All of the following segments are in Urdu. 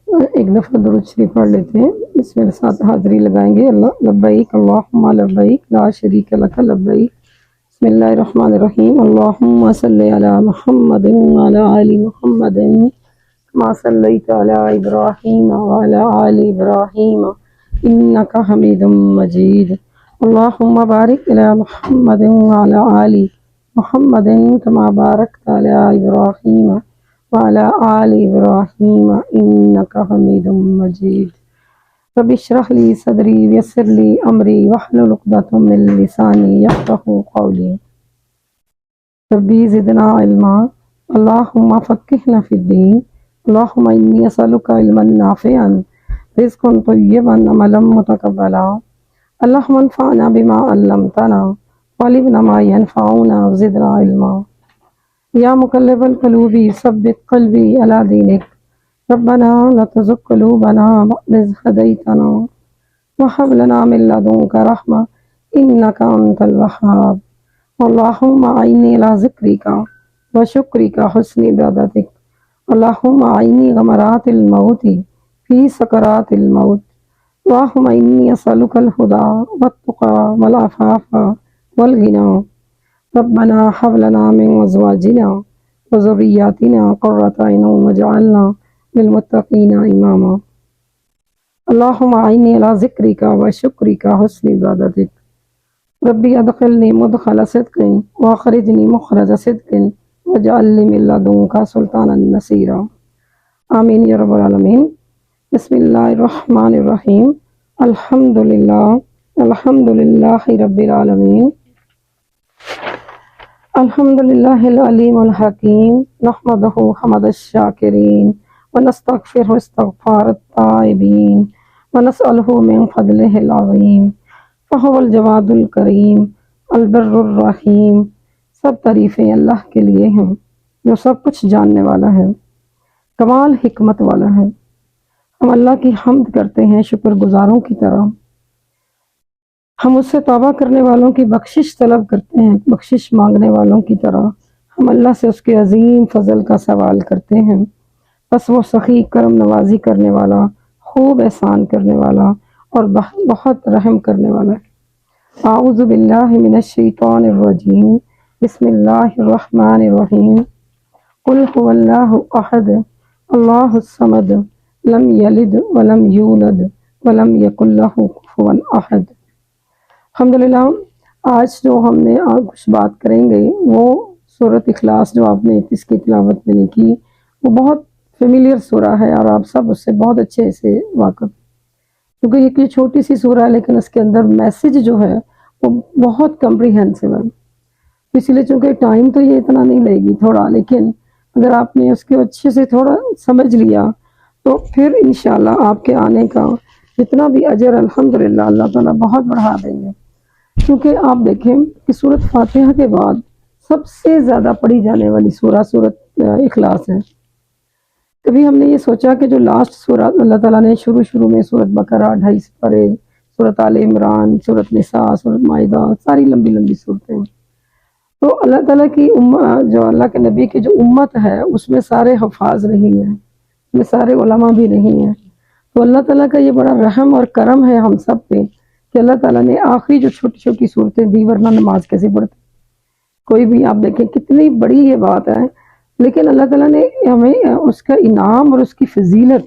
ایک دفعہ درود شریف پڑھ لیتے ہیں، اس میں ساتھ حاضری لگائیں گے۔ اللہ لبیک اللہم لبیک لا شریک لک لبیک، بسم اللہ الرحمن الرحیم، اللہم صلی علی محمد وعلی آل محمد کما صلیت علی ابراہیم وعلی آل ابراہیم انک حمید مجید، اللہم بارک علی محمد وعلی آل محمد کما بارکت علی ابراہیم وعلى آل إبراهيم إنك حميد مجيد، رب اشرح لي صدري ويسر لي أمري واحلل عقدة من لساني يفقهوا قولي، ربي زدنا علما، اللهم فقهنا في الدين، اللهم إني أسألك علما نافعا رزقا طيبا عملا متقبلا، اللهم انفعنا بما علمتنا وعلمنا ما ينفعنا وزدنا علما، یا مقلب القلوب ثبت قلبی علی دینک، ربنا لا تزغ قلوبنا بعد إذ هديتنا وهب لنا من لدنك رحمة إنك أنت الوهاب، اللهم أعني على ذكرك وشكرك حسن عبادتك، اللهم أعني غمرات الموت في سكرات الموت، اللهم إني أسألك الهدى والتقى والعفاف والغنى، ربنا هب لنا من أزواجنا وذرياتنا قرة أعين واجعلنا للمتقين إماما، اللهم أعني على ذكرك وشكرك حسن عبادتك، ربي أدخلني مدخل صدق وأخرجني مخرج صدق واجعل لي من لدنك سلطانا نصيرا، آمين يا رب العالمين۔ بسم الله الرحمن الرحيم، الحمد لله رب العالمين، الحمد لله العليم الحكيم، نحمده حمد الشاكرين ونستغفره استغفار التائبين ونسأله من فضله العظيم، فهو الجواد الكريم البر الرحیم۔ سب تعریفیں اللہ کے لیے ہیں جو سب کچھ جاننے والا ہے، کمال حکمت والا ہے۔ ہم اللہ کی حمد کرتے ہیں شکر گزاروں کی طرح، ہم اس سے توبہ کرنے والوں کی بخشش طلب کرتے ہیں بخشش مانگنے والوں کی طرح، ہم اللہ سے اس کے عظیم فضل کا سوال کرتے ہیں، بس وہ سخی کرم نوازی کرنے والا، خوب احسان کرنے والا اور بہت رحم کرنے والا ہے۔ اعوذ باللہ من الشیطان الرجیم، بسم اللہ الرحمن الرحیم، قل هو اللہ احد اللہ الصمد لم یلد ولم یولد ولم یکن لہ کفوا احد۔ الحمدللہ آج جو ہم نے کچھ بات کریں گے وہ سورۃ اخلاص جو آپ نے اس کی تلاوت میں نے کی، وہ بہت فیملیئر سورہ ہے اور آپ سب اس سے بہت اچھے سے واقف، کیونکہ یہ چھوٹی سی سورہ ہے لیکن اس کے اندر میسج جو ہے وہ بہت کمپریہنسو ہے، اس لیے چونکہ ٹائم تو یہ اتنا نہیں لے گی تھوڑا، لیکن اگر آپ نے اس کے اچھے سے تھوڑا سمجھ لیا تو پھر انشاءاللہ آپ کے آنے کا جتنا بھی اجر الحمدللہ اللہ تعالیٰ بہت بڑھا دیں گے، کیونکہ آپ دیکھیں کہ سورۃ فاتحہ کے بعد سب سے زیادہ پڑھی جانے والی سورہ سورۃ اخلاص ہے۔ کبھی ہم نے یہ سوچا کہ جو لاسٹ سورہ اللہ تعالیٰ نے شروع میں سورۃ بقرہ 250 پڑھے، سورۃ آل عمران، سورۃ نساء، سورۃ مائدہ، ساری لمبی لمبی صورتیں، تو اللہ تعالیٰ کی جو اللہ کے نبی کی جو امت ہے اس میں سارے حفاظ نہیں ہیں، اس میں سارے علماء بھی نہیں ہیں، تو اللہ تعالیٰ کا یہ بڑا رحم اور کرم ہے ہم سب پہ کہ اللہ تعالیٰ نے آخری جو چھوٹی چھوٹی صورتیں دی، ورنہ نماز کیسے پڑھتے؟ کوئی بھی آپ دیکھیں کتنی بڑی یہ بات ہے، لیکن اللہ تعالیٰ نے ہمیں اس کا انعام اور اس کی فضیلت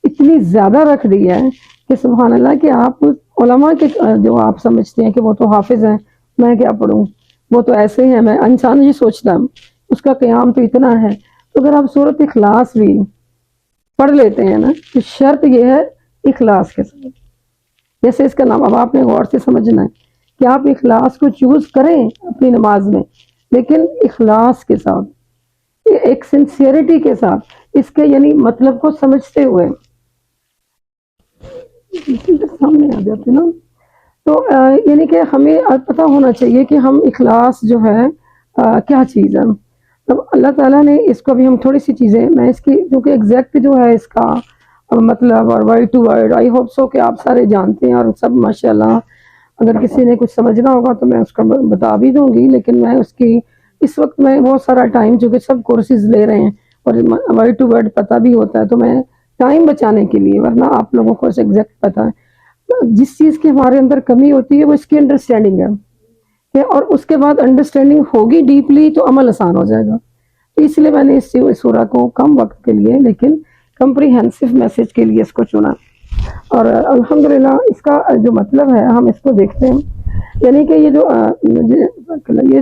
اتنی زیادہ رکھ دی ہے کہ سبحان اللہ کہ آپ علماء کے جو آپ سمجھتے ہیں کہ وہ تو حافظ ہیں، میں کیا پڑھوں، وہ تو ایسے ہیں، میں انسان یہ سوچتا ہوں اس کا قیام تو اتنا ہے، تو اگر آپ سورۃ اخلاص بھی پڑھ لیتے ہیں نا تو شرط یہ ہے اخلاص کے ساتھ، جیسے اس کا نام اب آپ نے غور سے سمجھنا ہے کہ آپ اخلاص کو چوز کریں اپنی نماز میں، لیکن اخلاص کے ساتھ، ایک سنسیئرٹی کے ساتھ، اس کے یعنی مطلب کو سمجھتے ہوئے سامنے آ جاتے نا، تو یعنی کہ ہمیں پتہ ہونا چاہیے کہ ہم اخلاص جو ہے کیا چیز ہے۔ اب اللہ تعالیٰ نے اس کو بھی ہم تھوڑی سی چیزیں، میں اس کی کیونکہ ایگزیکٹ جو ہے اس کا مطلب اور word to word I hope so کہ آپ سارے جانتے ہیں اور سب ماشاءاللہ، اگر کسی نے کچھ سمجھنا ہوگا تو میں اس کا بتا بھی دوں گی، لیکن میں اس کی اس وقت میں بہت سارا ٹائم چونکہ سب کورسز لے رہے ہیں اور ورڈ ٹو ورڈ پتہ بھی ہوتا ہے، تو میں ٹائم بچانے کے لیے، ورنہ آپ لوگوں کو ایگزیکٹ پتا ہے جس چیز کی ہمارے اندر کمی ہوتی ہے وہ اس کی انڈرسٹینڈنگ ہے اور اس کے بعد انڈرسٹینڈنگ ہوگی ڈیپلی تو عمل آسان ہو جائے گا. تو اس لیے میں نے اس سورہ کو کم وقت کے لیے لیکن کمپریہنسو میسج کے لیے اس کو چنا. اور الحمدللہ اس کا جو مطلب ہے ہم اس کو دیکھتے ہیں، یعنی کہ یہ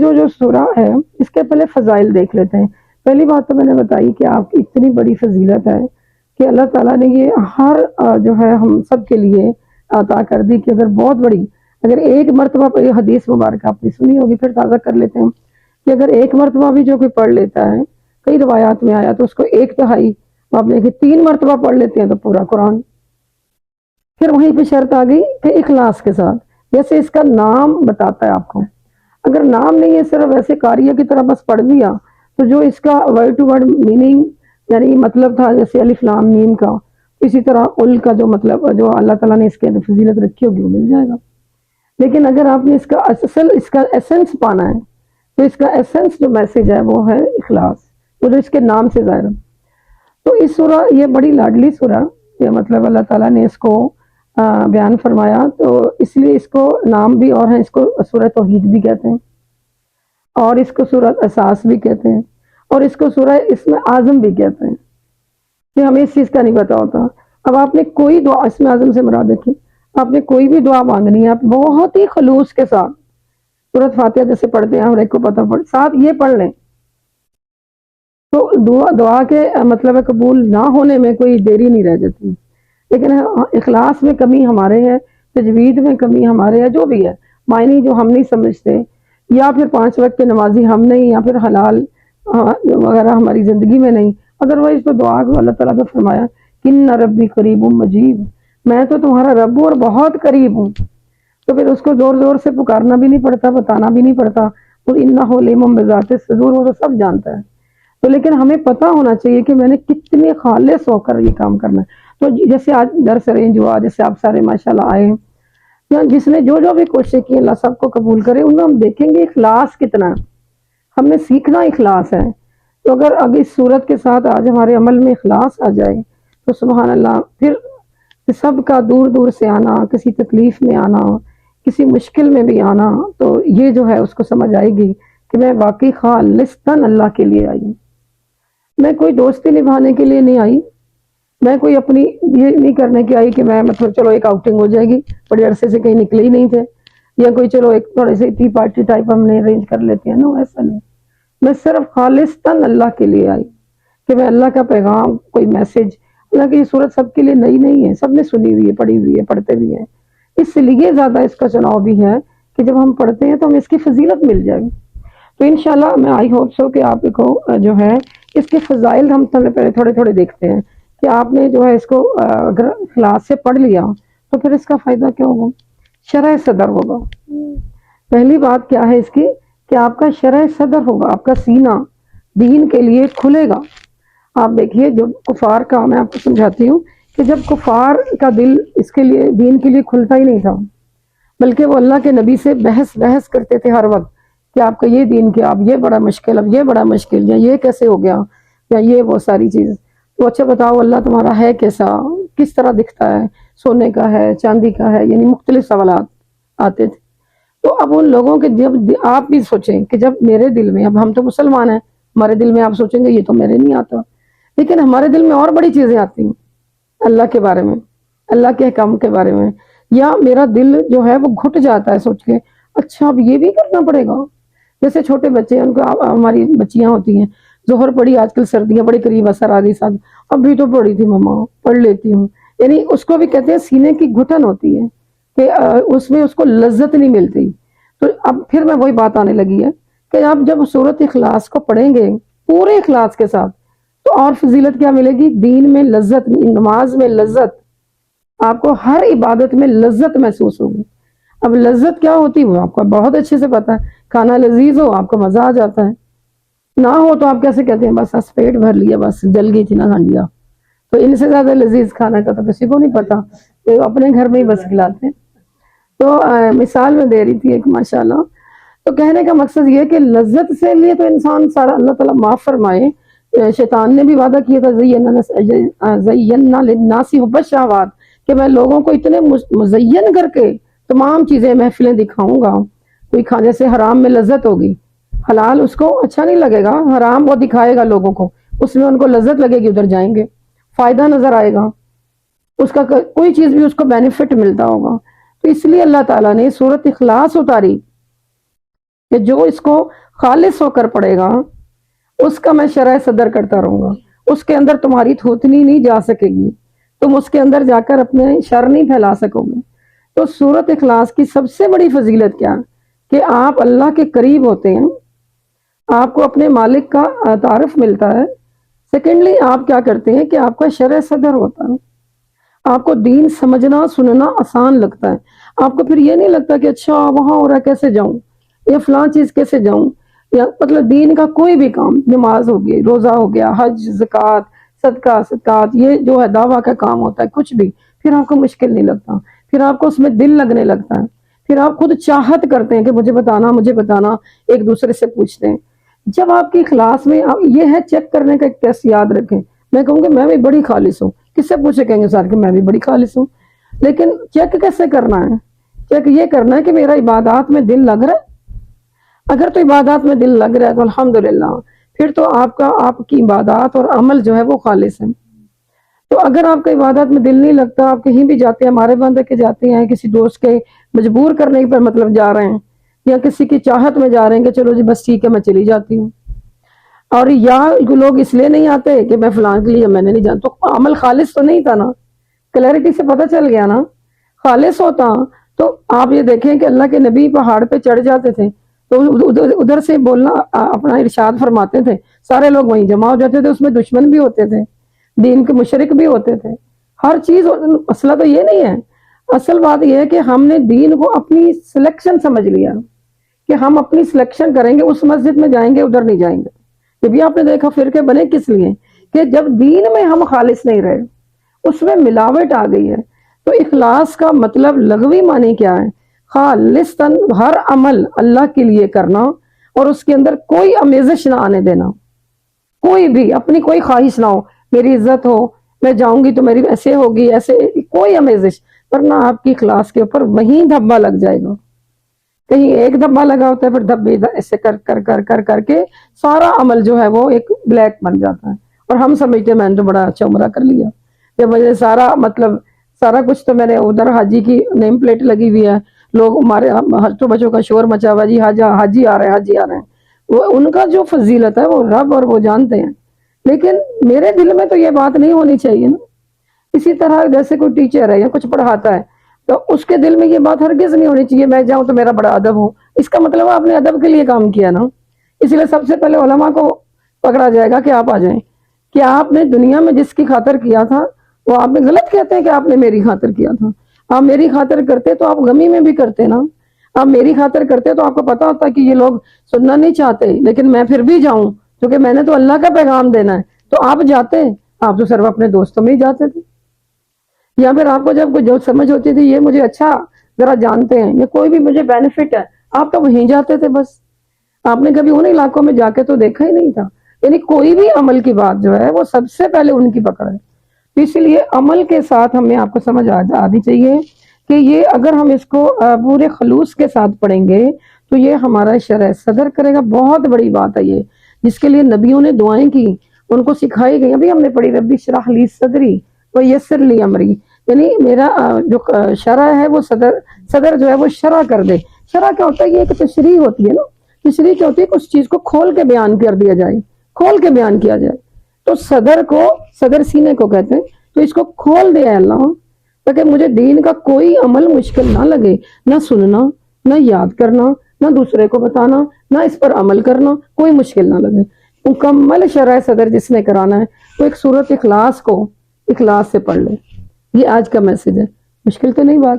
جو سورہ ہے اس کے پہلے فضائل دیکھ لیتے ہیں. پہلی بات تو میں نے بتائی کہ آپ کی اتنی بڑی فضیلت ہے کہ اللہ تعالیٰ نے یہ ہر جو ہے ہم سب کے لیے عطا کر دی کہ اگر بہت بڑی، اگر ایک مرتبہ یہ حدیث مبارکہ آپ نے سنی ہوگی پھر تازہ کر لیتے ہیں کہ اگر ایک مرتبہ بھی جو کوئی پڑھ لیتا ہے، کئی روایات میں آیا تو اس کو 1/3 آپ دیکھیں 3 مرتبہ پڑھ لیتے ہیں تو پورا قرآن. پھر وہیں پہ شرط آ گئی کہ اخلاص کے ساتھ، جیسے اس کا نام بتاتا ہے آپ کو، اگر نام نہیں ہے صرف ایسے قاریہ کی طرح بس پڑھ لیا تو جو اس کا ورڈ ٹو ورڈ میننگ یعنی مطلب تھا جیسے الف لام میم کا، اسی طرح ال کا جو مطلب جو اللہ تعالیٰ نے اس کے اندر فضیلت رکھی ہوگی وہ مل جائے گا. لیکن اگر آپ نے اس کا ایسنس پانا ہے تو اس کا ایسنس جو میسج ہے وہ ہے اخلاص، وہ جو اس کے نام سے ظاہر ہے. تو اس سورہ یہ بڑی لاڈلی سورہ، یہ مطلب اللہ تعالیٰ نے اس کو بیان فرمایا تو اس لیے اس کو نام بھی اور ہے، اس کو سورہ توحید بھی کہتے ہیں اور اس کو سورہ اساس بھی کہتے ہیں اور اس کو سورہ اسم اعظم بھی کہتے ہیں کہ ہمیں اس چیز کا نہیں پتا ہوتا. اب آپ نے کوئی دعا، اسم اعظم سے مراد دیکھیں، آپ نے کوئی بھی دعا مانگنی ہے آپ بہت ہی خلوص کے ساتھ سورۃ فاتحہ جیسے پڑھتے ہیں ہر ایک کو پتہ پڑ ساتھ یہ پڑھ لیں تو دعا کے مطلب قبول نہ ہونے میں کوئی دیری نہیں رہ جاتی. لیکن اخلاص میں کمی ہمارے ہے، تجوید میں کمی ہمارے ہے، جو بھی ہے معنی جو ہم نہیں سمجھتے، یا پھر 5 وقت کے نمازی ہم نہیں، یا پھر حلال وغیرہ ہماری زندگی میں نہیں. ادروائز تو دعا کو اللہ تعالیٰ نے فرمایا کن ربی قریب مجیب، میں تو تمہارا رب ہوں اور بہت قریب ہوں. تو پھر اس کو زور زور سے پکارنا بھی نہیں پڑتا، بتانا بھی نہیں پڑتا، اور انہ علیم بذات الصدور، وہ تو سب جانتا ہے. تو لیکن ہمیں پتہ ہونا چاہیے کہ میں نے کتنے خالص ہو کر یہ کام کرنا ہے. تو جیسے آج درس ارینج ہوا، جیسے آپ سارے ماشاءاللہ آئے، یا جس نے جو بھی کوشش کی اللہ سب کو قبول کرے، ان میں ہم دیکھیں گے اخلاص کتنا، ہم نے سیکھنا اخلاص ہے. تو اگر اس صورت کے ساتھ آج ہمارے عمل میں اخلاص آ جائے تو سبحان اللہ، پھر سب کا دور دور سے آنا، کسی تکلیف میں آنا، کسی مشکل میں بھی آنا، تو یہ جو ہے اس کو سمجھ آئے گی کہ میں واقعی خالصتاً اللہ کے لیے آئی ہوں. میں کوئی دوستی نبھانے کے لیے نہیں آئی، میں کوئی اپنی یہ نہیں کرنے کی آئی کہ میں مطلب چلو ایک آؤٹنگ ہو جائے گی، بڑے عرصے سے کہیں نکلے ہی نہیں تھے، یا کوئی چلو ایک تھوڑے سے ٹی پارٹی ٹائپ ہم نے ارینج کر لیتے ہیں. نا ایسا نہیں، میں صرف خالصتاً اللہ کے لیے آئی کہ میں اللہ کا پیغام، کوئی میسج، اللہ کی یہ صورت سب کے لیے نئی نہیں ہے، سب نے سنی ہوئی ہے، پڑھی ہوئی ہے، پڑھتے بھی ہیں. اس لیے زیادہ اس کا چناؤ بھی ہے کہ جب ہم پڑھتے ہیں تو ہمیں اس کی فضیلت مل جائے گی. تو انشاءاللہ میں آئی ہوپ سو کہ آپ کو جو ہے اس کے فضائل ہم پہلے تھوڑے تھوڑے دیکھتے ہیں کہ آپ نے جو ہے اس کو اگر اخلاص سے پڑھ لیا تو پھر اس کا فائدہ کیا ہوگا؟ شرح صدر ہوگا. پہلی بات کیا ہے اس کی کہ آپ کا شرح صدر ہوگا، آپ کا سینہ دین کے لیے کھلے گا. آپ دیکھیے جو کفار کا، میں آپ کو سمجھاتی ہوں کہ جب کفار کا دل اس کے لیے دین کے لیے کھلتا ہی نہیں تھا، بلکہ وہ اللہ کے نبی سے بحث کرتے تھے ہر وقت کہ آپ کا یہ دین کیا، اب یہ بڑا مشکل، اب یہ بڑا مشکل، یا یہ کیسے ہو گیا، یا یہ وہ ساری چیز. تو اچھا بتاؤ اللہ تمہارا ہے کیسا، کس طرح دکھتا ہے، سونے کا ہے، چاندی کا ہے، یعنی مختلف سوالات آتے تھے. تو اب ان لوگوں کے جب آپ بھی سوچیں کہ جب میرے دل میں، اب ہم تو مسلمان ہیں، ہمارے دل میں آپ سوچیں گے یہ تو میرے نہیں آتا، لیکن ہمارے دل میں اور بڑی چیزیں آتی ہیں اللہ کے بارے میں، اللہ کے احکام کے بارے میں، یا میرا دل جو ہے وہ گھٹ جاتا ہے سوچ کے اچھا اب یہ بھی کرنا پڑے گا. جیسے چھوٹے بچے ہیں، ان کو ہماری بچیاں ہوتی ہیں، ظہر پڑی، آج کل سردیاں بڑی قریب اثر آ گئی، ساتھ ابھی تو پڑھی تھی مما، پڑھ لیتی ہوں، یعنی اس کو بھی کہتے ہیں سینے کی گھٹن ہوتی ہے کہ اس میں اس کو لذت نہیں ملتی. تو اب پھر میں وہی بات آنے لگی ہے کہ آپ جب سورۃ اخلاص کو پڑھیں گے پورے اخلاص کے ساتھ تو اور فضیلت کیا ملے گی؟ دین میں لذت، نماز میں لذت، آپ کو ہر عبادت میں لذت محسوس ہوگی. اب لذت کیا ہوتی ہے وہ آپ کو بہت اچھے سے پتا ہے، کھانا لذیذ ہو آپ کو مزہ آ جاتا ہے، نہ ہو تو آپ کیسے کہتے ہیں بس پیٹ بھر لیا، بس جل گئی تھی نا ہانڈیاں. تو ان سے زیادہ لذیذ کھانا کا تو کسی کو نہیں پتا، تو اپنے گھر میں ہی بس کھلاتے ہیں. تو مثال میں دے رہی تھی ایک ماشاءاللہ. تو کہنے کا مقصد یہ کہ لذت سے لیے تو انسان سارا، اللہ تعالیٰ معاف فرمائے شیطان نے بھی وعدہ کیا تھا زینا للناس حب الشہوات کہ میں لوگوں کو اتنے مزین کر کے تمام چیزیں محفلیں دکھاؤں گا. کوئی جیسے حرام میں لذت ہوگی، حلال اس کو اچھا نہیں لگے گا، حرام وہ دکھائے گا لوگوں کو، اس میں ان کو لذت لگے گی، ادھر جائیں گے، فائدہ نظر آئے گا، اس کا کوئی چیز بھی اس کو بینیفٹ ملتا ہوگا. تو اس لیے اللہ تعالیٰ نے سورۃ اخلاص اتاری کہ جو اس کو خالص ہو کر پڑے گا اس کا میں شرح صدر کرتا رہوں گا، اس کے اندر تمہاری تھوتنی نہیں جا سکے گی، تم اس کے اندر جا کر اپنے شر نہیں پھیلا سکو گے. تو سورۃ اخلاص کی سب سے بڑی فضیلت کیا کہ آپ اللہ کے قریب ہوتے ہیں، آپ کو اپنے مالک کا تعارف ملتا ہے. سیکنڈلی آپ کیا کرتے ہیں کہ آپ کا شرح صدر ہوتا ہے، آپ کو دین سمجھنا سننا آسان لگتا ہے. آپ کو پھر یہ نہیں لگتا کہ اچھا وہاں ہو رہا کیسے جاؤں یا فلاں چیز کیسے جاؤں، یا مطلب دین کا کوئی بھی کام، نماز ہو گئی، روزہ ہو گیا، حج، زکوٰۃ، صدقہ، صدقات، یہ جو ہے دعویٰ کا کام ہوتا ہے، کچھ بھی پھر آپ کو مشکل نہیں لگتا، پھر آپ کو اس میں دل لگنے لگتا ہے، پھر آپ خود چاہت کرتے ہیں کہ مجھے بتانا، ایک دوسرے سے پوچھتے ہیں. جب آپ کی اخلاص میں یہ ہے چیک کرنے کا ایک ٹیسٹ یاد رکھیں. میں کہوں گی میں بھی بڑی خالص ہوں، کس سے پوچھے کہیں گے سر کہ میں بھی بڑی خالص ہوں، لیکن چیک کیسے کرنا ہے؟ چیک یہ کرنا ہے کہ میرا عبادات میں دل لگ رہا ہے. اگر تو عبادات میں دل لگ رہا ہے تو الحمدللہ، پھر تو آپ کی عبادات اور عمل جو ہے وہ خالص ہے. تو اگر آپ کا عبادات میں دل نہیں لگتا، آپ کہیں بھی جاتے ہیں، ہمارے بندے کے جاتے ہیں، کسی دوست کے مجبور کرنے پر مطلب جا رہے ہیں، یا کسی کی چاہت میں جا رہے ہیں کہ چلو جی بس ٹھیک ہے میں چلی جاتی ہوں، اور یا لوگ اس لیے نہیں آتے کہ میں فلاں کے لیے میں نے نہیں جانا، تو عمل خالص تو نہیں تھا نا. کلیئرٹی سے پتہ چل گیا نا. خالص ہوتا تو آپ یہ دیکھیں کہ اللہ کے نبی پہاڑ پہ چڑھ جاتے تھے تو ادھر سے بولنا اپنا ارشاد فرماتے تھے، سارے لوگ وہیں جمع ہو جاتے تھے. اس میں دشمن بھی ہوتے تھے، دین کے مشرک بھی ہوتے تھے، ہر چیز. مسئلہ تو یہ نہیں ہے، اصل بات یہ ہے کہ ہم نے دین کو اپنی سلیکشن سمجھ لیا کہ ہم اپنی سلیکشن کریں گے، اس مسجد میں جائیں گے، ادھر نہیں جائیں گے. یہ بھی آپ نے دیکھا فرقے بنے کس لیے کہ جب دین میں ہم خالص نہیں رہے، اس میں ملاوٹ آ گئی ہے. تو اخلاص کا مطلب لغوی معنی کیا ہے؟ خالصاً ہر عمل اللہ کے لیے کرنا، اور اس کے اندر کوئی آمیزش نہ آنے دینا، کوئی بھی اپنی کوئی خواہش نہ ہو، میری عزت ہو، میں جاؤں گی تو میری ایسے ہوگی، ایسے کوئی آمیزش، ورنہ آپ کی اخلاص کے اوپر وہیں دھبا لگ جائے گا. کہیں ایک دھبا لگا ہوتا ہے، پھر دھبے ایسے کر کے سارا عمل جو ہے وہ ایک بلیک بن جاتا ہے، اور ہم سمجھتے ہیں میں نے تو بڑا اچھا عمرہ کر لیا، جب مجھے سارا کچھ تو میں نے ادھر حاجی کی نیم پلیٹ لگی ہوئی ہے، لوگ ہمارے ہر بچوں کا شور مچا ہوا، جی حاجی آ رہے ہیں. وہ ان کا جو فضیلت ہے وہ رب اور وہ جانتے ہیں، لیکن میرے دل میں تو یہ بات نہیں ہونی چاہیے نا. اسی طرح جیسے کوئی ٹیچر ہے یا کچھ پڑھاتا ہے تو اس کے دل میں یہ بات ہرگز نہیں ہونی چاہیے میں جاؤں تو میرا بڑا ادب ہو. اس کا مطلب آپ نے ادب کے لیے کام کیا نا. اس لیے سب سے پہلے علماء کو پکڑا جائے گا کہ آپ آ جائیں، کہ آپ نے دنیا میں جس کی خاطر کیا تھا وہ آپ نے غلط کہتے ہیں کہ آپ نے میری خاطر کیا تھا. آپ میری خاطر کرتے تو آپ غمی میں بھی کرتے نا. آپ میری خاطر کرتے تو آپ کو پتا ہوتا کہ یہ لوگ سننا نہیں چاہتے، لیکن میں پھر بھی جاؤں کیونکہ میں نے تو اللہ کا پیغام دینا ہے. تو آپ جاتے، آپ تو صرف اپنے دوستوں میں ہی جاتے تھے، یا پھر آپ کو جب کوئی جو سمجھ ہوتی تھی یہ مجھے اچھا ذرا جانتے ہیں، یہ کوئی بھی مجھے بینیفٹ ہے، آپ تو وہیں جاتے تھے. بس آپ نے کبھی ان علاقوں میں جا کے تو دیکھا ہی نہیں تھا. یعنی کوئی بھی عمل کی بات جو ہے وہ سب سے پہلے ان کی پکڑ ہے. اس لیے عمل کے ساتھ ہمیں آپ کو سمجھ آنی چاہیے کہ یہ اگر ہم اس کو پورے خلوص کے ساتھ پڑھیں گے تو یہ ہمارا شرح صدر کرے گا. بہت بڑی بات ہے یہ، جس کے لیے نبیوں نے دعائیں کی، ان کو سکھائی گئی. ابھی ہم نے پڑھی ربی اشرح لی صدری ویسر لی امری، یعنی میرا جو شرح ہے وہ صدر جو ہے وہ شرح کر دے. شرح کیا ہوتا ہے؟ یہ ایک تشریح ہوتی ہے نا. تشریح کیا ہوتی ہے؟ کچھ چیز کو کھول کے بیان کر دیا جائے، کھول کے بیان کیا جائے. تو صدر سینے کو کہتے ہیں. تو اس کو کھول دیا اللہ تاکہ مجھے دین کا کوئی عمل مشکل نہ لگے، نہ سننا، نہ یاد کرنا، نہ دوسرے کو بتانا، نہ اس پر عمل کرنا، کوئی مشکل نہ لگے. مکمل شرح صدر جس نے کرانا ہے تو ایک سورۃ اخلاص کو اخلاص سے پڑھ لے. یہ آج کا میسج ہے. مشکل تو نہیں بات،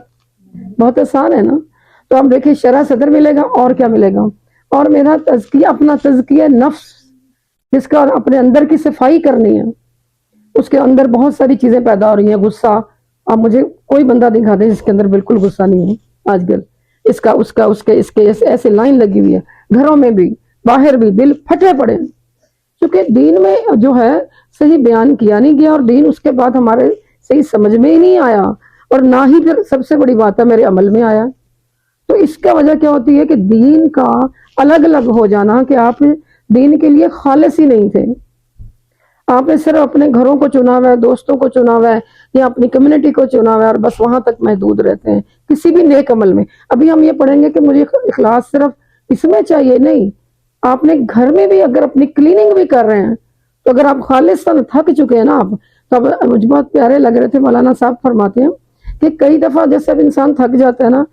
بہت آسان ہے نا. تو ہم دیکھیں شرح صدر ملے گا، اور کیا ملے گا؟ اور میرا تزکیہ، اپنا تزکیہ نفس، جس کا اپنے اندر کی صفائی کرنی ہے. اس کے اندر بہت ساری چیزیں پیدا ہو رہی ہیں. غصہ، اب مجھے کوئی بندہ دکھا دے جس کے اندر بالکل غصہ نہیں ہے آج کل. اس کے ایسے لائن لگی ہوئی ہے، گھروں میں بھی باہر بھی، دل پھٹے پڑے. کیونکہ دین میں جو ہے صحیح بیان کیا نہیں گیا، اور دین اس کے بعد ہمارے صحیح سمجھ میں ہی نہیں آیا، اور نہ ہی پھر سب سے بڑی بات ہے میرے عمل میں آیا۔ تو اس کا وجہ کیا ہوتی ہے کہ دین کا الگ الگ ہو جانا، کہ آپ دین کے لیے خالص ہی نہیں تھے، آپ نے صرف اپنے گھروں کو چنا ہوا ہے، دوستوں کو چنا ہوا ہے، یا اپنی کمیونٹی کو چنا ہوا ہے، اور بس وہاں تک محدود رہتے ہیں کسی بھی نیک عمل میں۔ ابھی ہم یہ پڑھیں گے کہ مجھے اخلاص صرف اس میں چاہیے، نہیں، آپ نے گھر میں بھی اگر اپنی کلیننگ بھی کر رہے ہیں، تو اگر آپ خالص تھک چکے ہیں نا آپ، تو اب مجھے بہت پیارے لگ رہے تھے، مولانا صاحب فرماتے ہیں کہ کئی دفعہ جیسے اب انسان تھک جاتا ہے نا،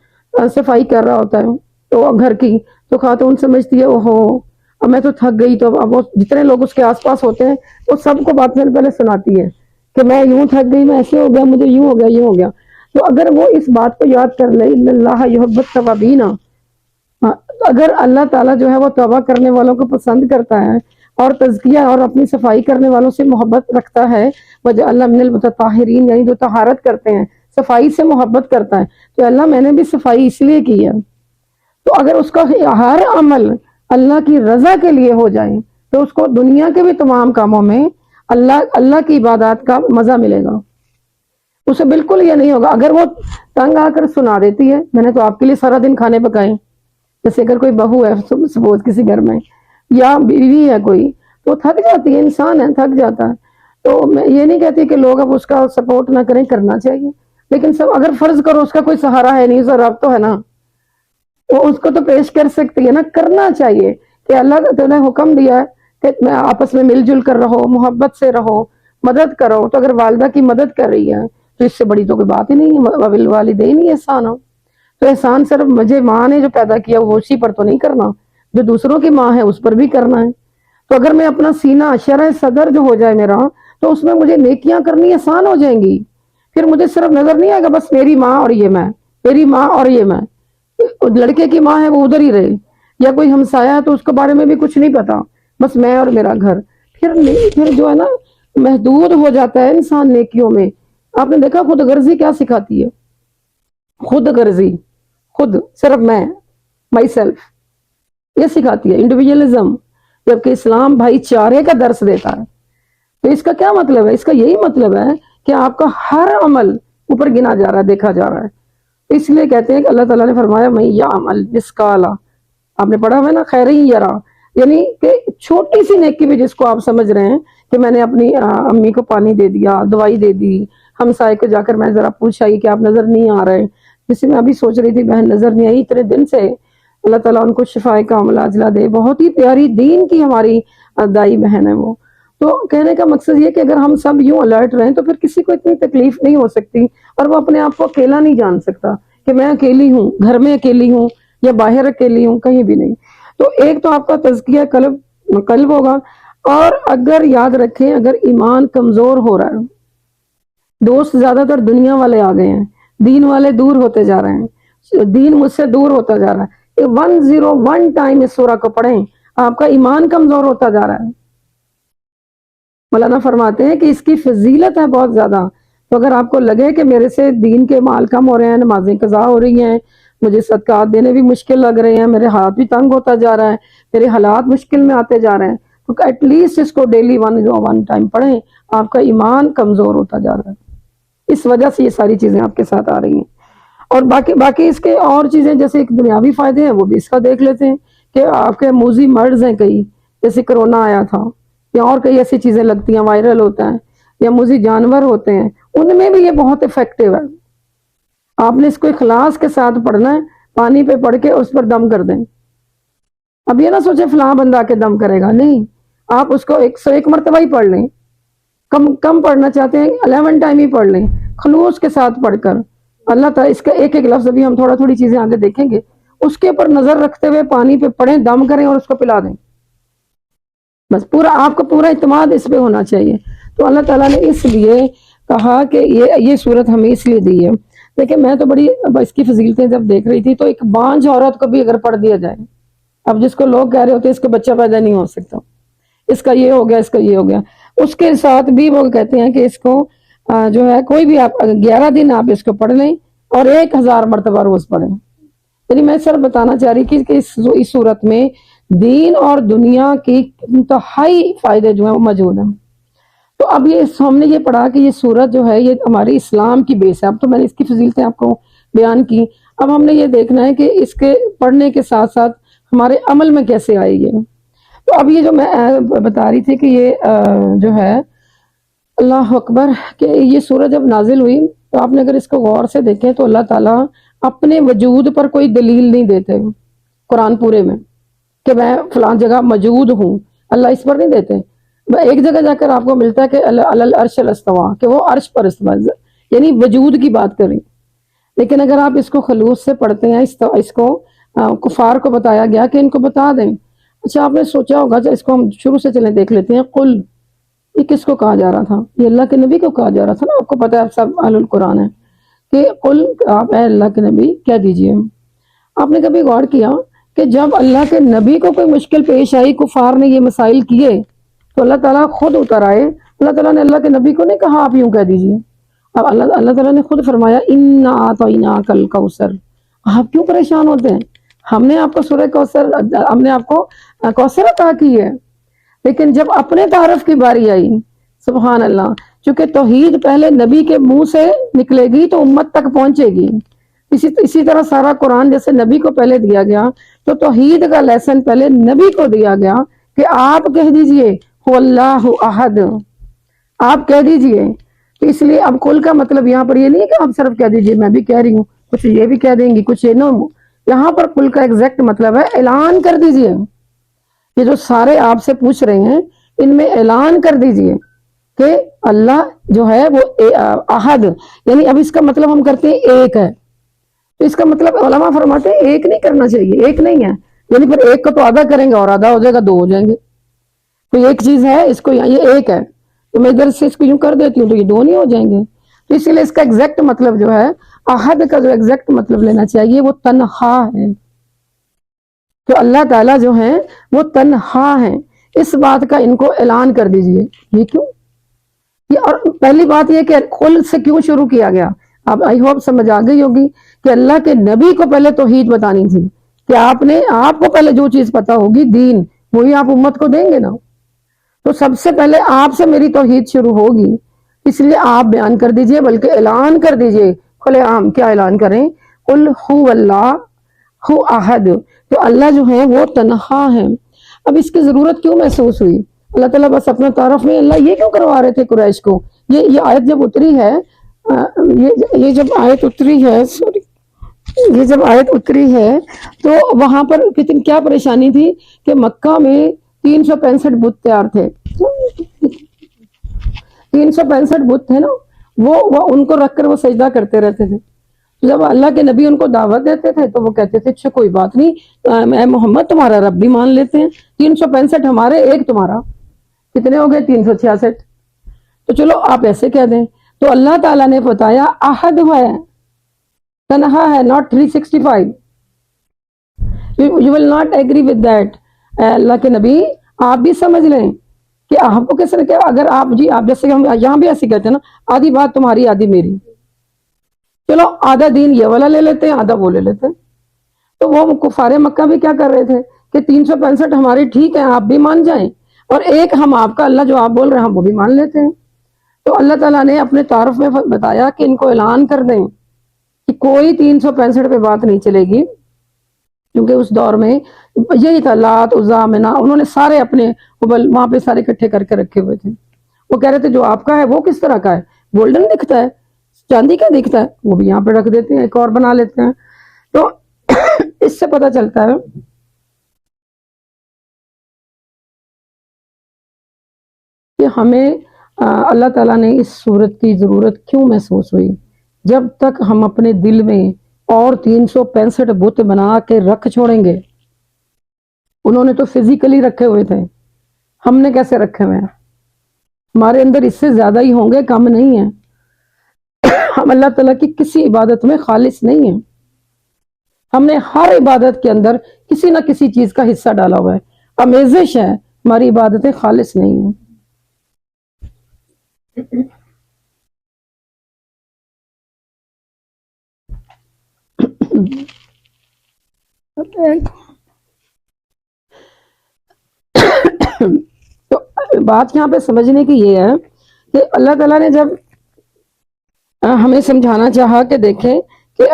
صفائی کر رہا ہوتا ہے تو گھر کی، تو خاتون سمجھتی ہے اوہو اب میں تو تھک گئی، تو اب وہ جتنے لوگ اس کے آس پاس ہوتے ہیں وہ سب کو بات میں پہلے سناتی ہے کہ میں یوں تھک گئی، میں ایسے ہو گیا، مجھے یوں ہو گیا، یوں ہو گیا۔ تو اگر وہ اس بات کو یاد کر لے، ان اللہ یحب التوابین، اگر اللہ تعالیٰ جو ہے وہ توبہ کرنے والوں کو پسند کرتا ہے، اور تزکیہ اور اپنی صفائی کرنے والوں سے محبت رکھتا ہے، وجعلنا من المتطہرین، یعنی جو طہارت کرتے ہیں، صفائی سے محبت کرتا ہے، تو اللہ میں نے بھی صفائی اس لیے کی ہے۔ تو اگر اس کا ہر عمل اللہ کی رضا کے لیے ہو جائے، تو اس کو دنیا کے بھی تمام کاموں میں اللہ کی عبادات کا مزہ ملے گا، اسے بالکل یہ نہیں ہوگا۔ اگر وہ تنگ آ کر سنا دیتی ہے میں نے تو آپ کے لیے سارا دن کھانے پکائے، جیسے اگر کوئی بہو ہے سپوز کسی گھر میں، یا بیوی ہے کوئی، تو تھک جاتی ہے، انسان ہے، تھک جاتا ہے۔ تو میں یہ نہیں کہتی کہ لوگ اب اس کا سپورٹ نہ کریں، کرنا چاہیے، لیکن سب اگر فرض کرو اس کا کوئی سہارا ہے نہیں، اسے رب تو ہے نا، وہ اس کو تو پیش کر سکتی ہے نا، کرنا چاہیے کہ اللہ تعالیٰ نے حکم دیا ہے کہ میں آپس میں مل جل کر رہو، محبت سے رہو، مدد کرو۔ تو اگر والدہ کی مدد کر رہی ہے تو اس سے بڑی تو کوئی بات ہی نہیں ہے، وبالوالدین احسان ہو۔ تو احسان صرف مجھے ماں نے جو پیدا کیا وہ اسی پر تو نہیں کرنا، جو دوسروں کی ماں ہے اس پر بھی کرنا ہے۔ تو اگر میں اپنا سینہ شرح صدر جو ہو جائے میرا، تو اس میں مجھے نیکیاں کرنی آسان ہو جائیں گی، پھر مجھے صرف نظر نہیں آئے گا بس میری ماں اور یہ میں، میری ماں اور یہ میں، لڑکے کی ماں ہے وہ ادھر ہی رہے، یا کوئی ہمسایہ ہے تو اس کے بارے میں بھی کچھ نہیں پتا، بس میں اور میرا گھر، پھر جو ہے نا محدود ہو جاتا ہے انسان نیکیوں میں۔ آپ نے دیکھا خود غرضی کیا سکھاتی ہے؟ خود غرضی، خود صرف میں، مائی سیلف، یہ سکھاتی ہے انڈیویجولزم، جبکہ اسلام بھائی چارے کا درس دیتا ہے۔ تو اس کا کیا مطلب ہے؟ اس کا یہی مطلب ہے کہ آپ کا ہر عمل اوپر گنا جا رہا ہے، دیکھا جا رہا ہے۔ اس لیے کہتے ہیں کہ اللہ تعالیٰ نے فرمایا میں یعمل مثقال، آپ نے پڑھا ہوا ہے نا، خیر یرا، یعنی کہ چھوٹی سی نیکی بھی جس کو آپ سمجھ رہے ہیں کہ میں نے اپنی امی کو پانی دے دیا، دوائی دے دی، ہمسائے کو جا کر میں ذرا پوچھا کہ آپ نظر نہیں آ رہے، جسے میں ابھی سوچ رہی تھی بہن نظر نہیں آئی اتنے دن سے، اللہ تعالیٰ ان کو شفائے کاملہ عاجلہ دے، بہت ہی پیاری دین کی ہماری دائی بہن ہے وہ۔ تو کہنے کا مقصد یہ کہ اگر ہم سب یوں الرٹ رہیں تو پھر کسی کو اتنی تکلیف نہیں ہو سکتی، اور وہ اپنے آپ کو اکیلا نہیں جان سکتا کہ میں اکیلی ہوں، گھر میں اکیلی ہوں یا باہر اکیلی ہوں، کہیں بھی نہیں۔ تو ایک تو آپ کا تزکیہ قلب ہوگا، اور اگر یاد رکھیں اگر ایمان کمزور ہو رہا ہے، دوست زیادہ تر دنیا والے آ گئے ہیں، دین والے دور ہوتے جا رہے ہیں، دین مجھ سے دور ہوتا جا رہا ہے، 101 ٹائم اس سورہ کو پڑھیں، آپ کا ایمان کمزور ہوتا جا رہا ہے۔ مولانا فرماتے ہیں کہ اس کی فضیلت ہے بہت زیادہ، تو اگر آپ کو لگے کہ میرے سے دین کے مال کم ہو رہے ہیں، نمازیں قضا ہو رہی ہیں، مجھے صدقات دینے بھی مشکل لگ رہے ہیں، میرے ہاتھ بھی تنگ ہوتا جا رہا ہے، میرے حالات مشکل میں آتے جا رہے ہیں، تو ایٹ لیسٹ اس کو ڈیلی 101 ٹائم پڑھیں، آپ کا ایمان کمزور ہوتا جا رہا ہے۔ اس وجہ سے یہ ساری چیزیں آپ کے ساتھ آ رہی ہیں۔ اور باقی اس کے اور چیزیں جیسے ایک دنیاوی فائدے ہیں وہ بھی اس کا دیکھ لیتے ہیں کہ آپ کے موذی مرض ہیں کئی، جیسے کرونا آیا تھا، یا اور کئی ایسی چیزیں لگتی ہیں، وائرل ہوتا ہے، یا موذی جانور ہوتے ہیں، ان میں بھی یہ بہت افیکٹو ہے۔ آپ نے اس کو اخلاص کے ساتھ پڑھنا ہے، پانی پہ پڑھ کے اس پر دم کر دیں۔ اب یہ نہ سوچے فلاں بندہ کے دم کرے گا، نہیں، آپ اس کو 101 مرتبہ ہی پڑھ لیں، کم پڑھنا چاہتے ہیں 11 ٹائم ہی پڑھ لیں، خلوص کے ساتھ پڑھ کر اللہ تعالیٰ اس کا ایک لفظ ابھی ہم تھوڑی چیزیں آگے دیکھیں گے، اس کے اوپر نظر رکھتے ہوئے پانی پہ پڑھیں، دم کریں اور اس کو پلا دیں، بس آپ کا پورا اعتماد اس پہ ہونا چاہیے۔ تو اللہ تعالیٰ نے اس لیے کہا کہ یہ صورت ہمیں اس لیے دی ہے۔ دیکھیں میں تو بڑی اس کی فضیلتیں جب دیکھ رہی تھی، تو ایک بانجھ عورت کو بھی اگر پڑھ دیا جائے، اب جس کو لوگ کہہ رہے ہوتے ہیں اس کو بچہ پیدا نہیں ہو سکتا، اس کا یہ ہو گیا، اس کا یہ ہو گیا، اس کے ساتھ بھی وہ کہتے ہیں کہ اس کو جو ہے کوئی بھی آپ 11 دن آپ اس کو پڑھ لیں اور 1000 مرتبہ روز پڑھیں۔ یعنی میں صرف بتانا چاہ رہی تھی کہ اس صورت میں دین اور دنیا کی انتہائی فائدے جو ہیں وہ موجود ہیں۔ تو اب ہم نے یہ پڑھا کہ یہ سورت جو ہے یہ ہماری اسلام کی بیس ہے۔ اب تو میں نے اس کی فضیلتیں آپ کو بیان کی، اب ہم نے یہ دیکھنا ہے کہ اس کے پڑھنے کے ساتھ ساتھ ہمارے عمل میں کیسے آئے گی۔ تو اب یہ جو میں بتا رہی تھی کہ یہ جو ہے اللہ اکبر کہ یہ سورت جب نازل ہوئی تو آپ نے اگر اس کو غور سے دیکھیں تو اللہ تعالیٰ اپنے وجود پر کوئی دلیل نہیں دیتے قرآن پورے میں کہ میں فلاں جگہ موجود ہوں، اللہ اس پر نہیں دیتے۔ ایک جگہ جا کر آپ کو ملتا ہے کہ العرش استویٰ، کہ وہ عرش پر استویٰ، یعنی وجود کی بات کریں۔ لیکن اگر آپ اس کو خلوص سے پڑھتے ہیں، اس کو کفار کو بتایا گیا کہ ان کو بتا دیں۔ اچھا آپ نے سوچا ہوگا، اس کو ہم شروع سے چلیں دیکھ لیتے ہیں۔ قل، یہ کس کو کہا جا رہا تھا؟ یہ اللہ کے نبی کو کہا جا رہا تھا نا، آپ کو پتہ ہے، آپ سب اہل القرآن ہیں کہ قل، آپ اے اللہ کے نبی کہہ دیجئے۔ آپ نے کبھی غور کیا کہ جب اللہ کے نبی کو کوئی مشکل پیش آئی، کفار نے یہ مسائل کیے، تو اللہ تعالیٰ خود اتر آئے۔ اللہ تعالیٰ نے اللہ کے نبی کو نہیں کہا آپ یوں کہہ دیجئے، اب اللہ تعالیٰ نے خود فرمایا اِنَّا أَعْطَيْنَاكَ الْكَوْثَرَ۔ آپ کیوں پریشان ہوتے ہیں؟ ہم نے آپ کو سورہ کوثر، ہم نے آپ کو کوثر عطا کی ہے۔ لیکن جب اپنے تعارف کی باری آئی، سبحان اللہ، چونکہ توحید پہلے نبی کے منہ سے نکلے گی تو امت تک پہنچے گی۔ اسی طرح سارا قرآن جیسے نبی کو پہلے دیا گیا تو توحید کا لیسن پہلے نبی کو دیا گیا کہ آپ کہہ دیجئے هو اللہ احد، آپ کہہ دیجئے۔ تو اس لیے اب قل کا مطلب یہاں پر یہ نہیں ہے کہ آپ صرف کہہ دیجئے، میں بھی کہہ رہی ہوں، کچھ یہ بھی کہہ دیں گی، کچھ یہ نو، یہاں پر قل کا ایگزیکٹ مطلب ہے اعلان کر دیجئے۔ یہ جو سارے آپ سے پوچھ رہے ہیں ان میں اعلان کر دیجئے کہ اللہ جو ہے وہ احد، یعنی اب اس کا مطلب ہم کرتے ہیں ایک ہے، تو اس کا مطلب علماء فرماتے ہیں ایک نہیں کرنا چاہیے، ایک نہیں ہے، یعنی پھر ایک کو تو آدھا کریں گے اور آدھا ہو جائے گا، دو ہو جائیں گے۔ کوئی ایک چیز ہے، اس کو یہ ایک ہے تو میں ادھر سے اس کو یوں کر دیتی ہوں تو یہ دو نہیں ہو جائیں گے۔ تو اسی لیے اس کا ایگزیکٹ مطلب جو ہے، احد کا جو ایگزیکٹ مطلب لینا چاہیے وہ تنہا ہے، تو اللہ تعالیٰ جو ہیں وہ تنہا ہیں، اس بات کا ان کو اعلان کر دیجئے۔ یہ کیوں؟ یہ اور پہلی بات یہ کہ قل سے کیوں شروع کیا گیا، اب آئی ہوپ سمجھ آ گئی ہوگی کہ اللہ کے نبی کو پہلے توحید بتانی تھی کہ آپ کو پہلے جو چیز پتا ہوگی دین، وہی آپ امت کو دیں گے نا، تو سب سے پہلے آپ سے میری توحید شروع ہوگی، اس لیے آپ بیان کر دیجئے، بلکہ اعلان کر دیجئے کھلے عام۔ کیا اعلان کریں؟ قل هو اللہ هو احد، تو اللہ جو ہے وہ تنہا ہے۔ اب اس کی ضرورت کیوں محسوس ہوئی؟ اللہ تعالیٰ بس اپنا تعارف میں اللہ یہ کیوں کروا رہے تھے قریش کو؟ یہ آیت جب اتری ہے، یہ جب آیت اتری ہے، سوری، یہ جب آیت اتری ہے تو وہاں پر کتنی کیا پریشانی تھی کہ مکہ میں 365 بت تیار تھے، 365 بت تھے نا، وہ ان کو رکھ کر وہ سجدہ کرتے رہتے تھے۔ جب اللہ کے نبی ان کو دعوت دیتے تھے تو وہ کہتے تھے اچھا کوئی بات نہیں، اے محمد تمہارا رب بھی مان لیتے ہیں، 365 ہمارے، ایک تمہارا، کتنے ہو گئے؟ 366۔ تو چلو آپ ایسے کہہ دیں، تو اللہ تعالیٰ نے بتایا احد ہے، تنہا ہے، not 365۔ you will not agree with that۔ اے اللہ کے نبی آپ بھی سمجھ لیں کہ آپ کو کس طرح، اگر آپ جیسے ہم یہاں بھی ایسے کہتے ہیں نا، آدھی بات تمہاری آدھی میری، چلو آدھا دین یہ والا لے لیتے ہیں، آدھا وہ لے لیتے ہیں۔ تو وہ کفار مکہ بھی کیا کر رہے تھے کہ 365 ہماری ٹھیک ہے، آپ بھی مان جائیں، اور ایک ہم آپ کا اللہ جو آپ بول رہے ہیں ہم وہ بھی مان لیتے ہیں۔ تو اللہ تعالیٰ نے اپنے تعارف میں بتایا کہ ان کو اعلان کر دیں کہ کوئی 365 پہ بات نہیں چلے گی، کیونکہ اس دور میں یہی تھا، لات عزا مناع، انہوں نے سارے اپنے حبل وہاں پہ سارے اکٹھے کر کے رکھے ہوئے تھے۔ وہ کہہ رہے تھے جو آپ کا ہے وہ کس طرح کا ہے، گولڈن دکھتا ہے، چاندی کا دکھتا ہے، وہ بھی یہاں پہ رکھ دیتے ہیں، ایک اور بنا لیتے ہیں۔ تو اس سے پتہ چلتا ہے کہ ہمیں اللہ تعالیٰ نے اس صورت کی ضرورت کیوں محسوس ہوئی۔ جب تک ہم اپنے دل میں اور 365 بت بنا کے رکھ چھوڑیں گے، انہوں نے تو فزیکلی رکھے ہوئے تھے، ہم نے کیسے رکھے ہوئے ہیں؟ ہمارے اندر اس سے زیادہ ہی ہوں گے، کم نہیں ہیں۔ ہم اللہ تعالیٰ کی کسی عبادت میں خالص نہیں ہیں، ہم نے ہر عبادت کے اندر کسی نہ کسی چیز کا حصہ ڈالا ہوا ہے، آمیزش ہے، ہماری عبادتیں خالص نہیں ہیں۔ تو بات یہاں پہ سمجھنے کی یہ ہے کہ اللہ تعالیٰ نے جب ہمیں سمجھانا چاہا کہ دیکھیں کہ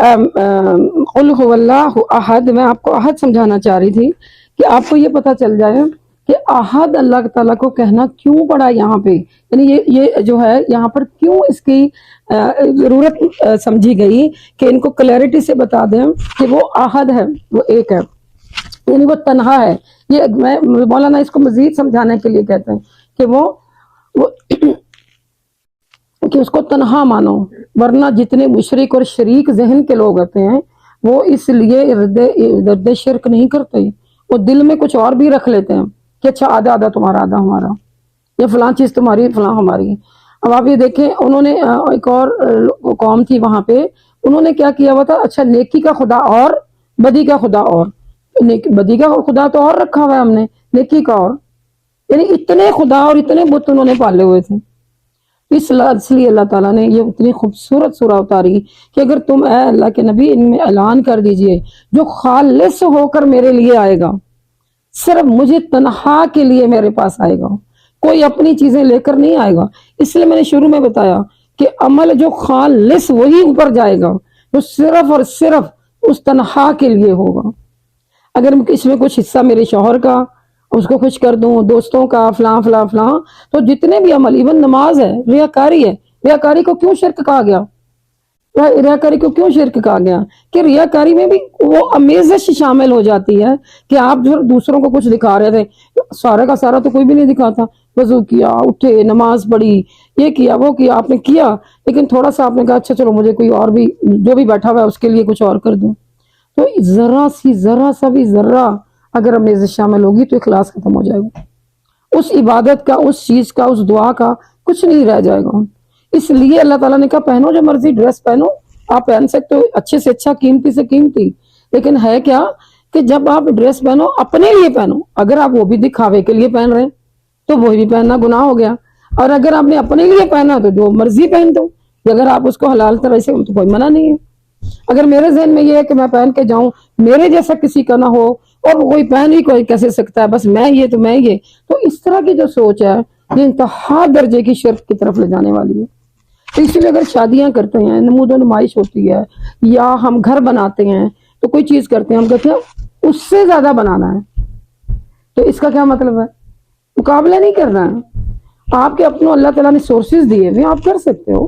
قل هو اللہ احد، میں آپ کو احد سمجھانا چاہ رہی تھی کہ آپ کو یہ پتہ چل جائے کہ احد اللہ تعالیٰ کو کہنا کیوں پڑا یہاں پہ، یعنی یہ جو ہے یہاں پر کیوں اس کی ضرورت سمجھی گئی کہ ان کو کلیئرٹی سے بتا دیں کہ وہ احد ہے، وہ ایک ہے، یعنی وہ تنہا ہے۔ یہ میں مولانا اس کو مزید سمجھانے کے لیے کہتے ہیں کہ وہ کہ اس کو تنہا مانو، ورنہ جتنے مشرک اور شریک ذہن کے لوگ ہوتے ہیں وہ اس لیے ارد شرک نہیں کرتے، وہ دل میں کچھ اور بھی رکھ لیتے ہیں کہ اچھا آدھا آدھا تمہارا آدھا ہمارا، یہ فلاں چیز تمہاری فلاں ہماری۔ اب آپ یہ دیکھیں انہوں نے ایک اور قوم تھی وہاں پہ، انہوں نے کیا کیا ہوا تھا، اچھا نیکی کا خدا اور بدی کا خدا اور، بدی کا خدا تو اور رکھا ہوا ہے ہم نے، نیکی کا اور، یعنی اتنے خدا اور اتنے بت انہوں نے پالے ہوئے تھے۔ اس لیے اللہ تعالیٰ نے یہ اتنی خوبصورت سورہ اتاری کہ اگر تم اے اللہ کے نبی ان میں اعلان کر دیجئے جو خالص ہو کر میرے لیے آئے گا، صرف مجھے تنہا کے لیے میرے پاس آئے گا، کوئی اپنی چیزیں لے کر نہیں آئے گا۔ اس لیے میں نے شروع میں بتایا کہ عمل جو خالص وہی اوپر جائے گا جو صرف اور صرف اس تنہا کے لیے ہوگا۔ اگر اس میں کچھ حصہ میرے شوہر کا اس کو خوش کر دوں، دوستوں کا، فلاں فلاں فلاں، تو جتنے بھی عمل، ایون نماز ہے، ریاکاری ہے، ریاکاری کو کیوں شرک کہا گیا؟ ریاکاری کو کیوں شرک کہا گیا؟ کہ ریاکاری میں بھی وہ امیزش شامل ہو جاتی ہے کہ آپ جو دوسروں کو کچھ دکھا رہے تھے، سارا کا سارا تو کوئی بھی نہیں دکھاتا، وضو کیا، اٹھے، نماز پڑھی، یہ کیا وہ کیا، آپ نے کیا، لیکن تھوڑا سا آپ نے کہا اچھا چلو مجھے کوئی اور بھی جو بھی بیٹھا ہوا ہے اس کے لیے کچھ اور کر دوں، تو ذرا سا بھی ذرہ اگر امیزش شامل ہوگی تو اخلاص ختم ہو جائے گا، اس عبادت کا، اس چیز کا، اس دعا کا کچھ نہیں رہ جائے گا۔ اس لیے اللہ تعالیٰ نے کہا پہنو جو مرضی ڈریس پہنو، آپ پہن سکتے ہو اچھے سے اچھا، قیمتی سے قیمتی، لیکن ہے کیا کہ جب آپ ڈریس پہنو اپنے لیے پہنو، اگر آپ وہ بھی دکھاوے کے لیے پہن رہے ہیں تو وہی بھی پہننا گناہ ہو گیا، اور اگر آپ نے اپنے لیے پہنا تو جو مرضی پہن دو، اگر آپ اس کو حلال طرح سے، تو کوئی منع نہیں ہے۔ اگر میرے ذہن میں یہ ہے کہ میں پہن کے جاؤں، میرے جیسا کسی کا نہ ہو، اور کوئی پہن ہی کوئی کیسے سکتا ہے، بس میں یہ تو میں یہ، تو اس طرح کی جو سوچ ہے یہ انتہا درجے کی شرک کی طرف لے جانے والی ہے۔ تو اس لیے اگر شادیاں کرتے ہیں، نمود و نمائش ہوتی ہے، یا ہم گھر بناتے ہیں تو کوئی چیز کرتے ہیں، ہم کہتے ہیں اس سے زیادہ بنانا ہے، تو اس کا کیا مطلب ہے؟ مقابلہ نہیں کرنا ہے، آپ کے اپنوں اللہ تعالیٰ نے سورسز دیے ہوئے، آپ کر سکتے ہو،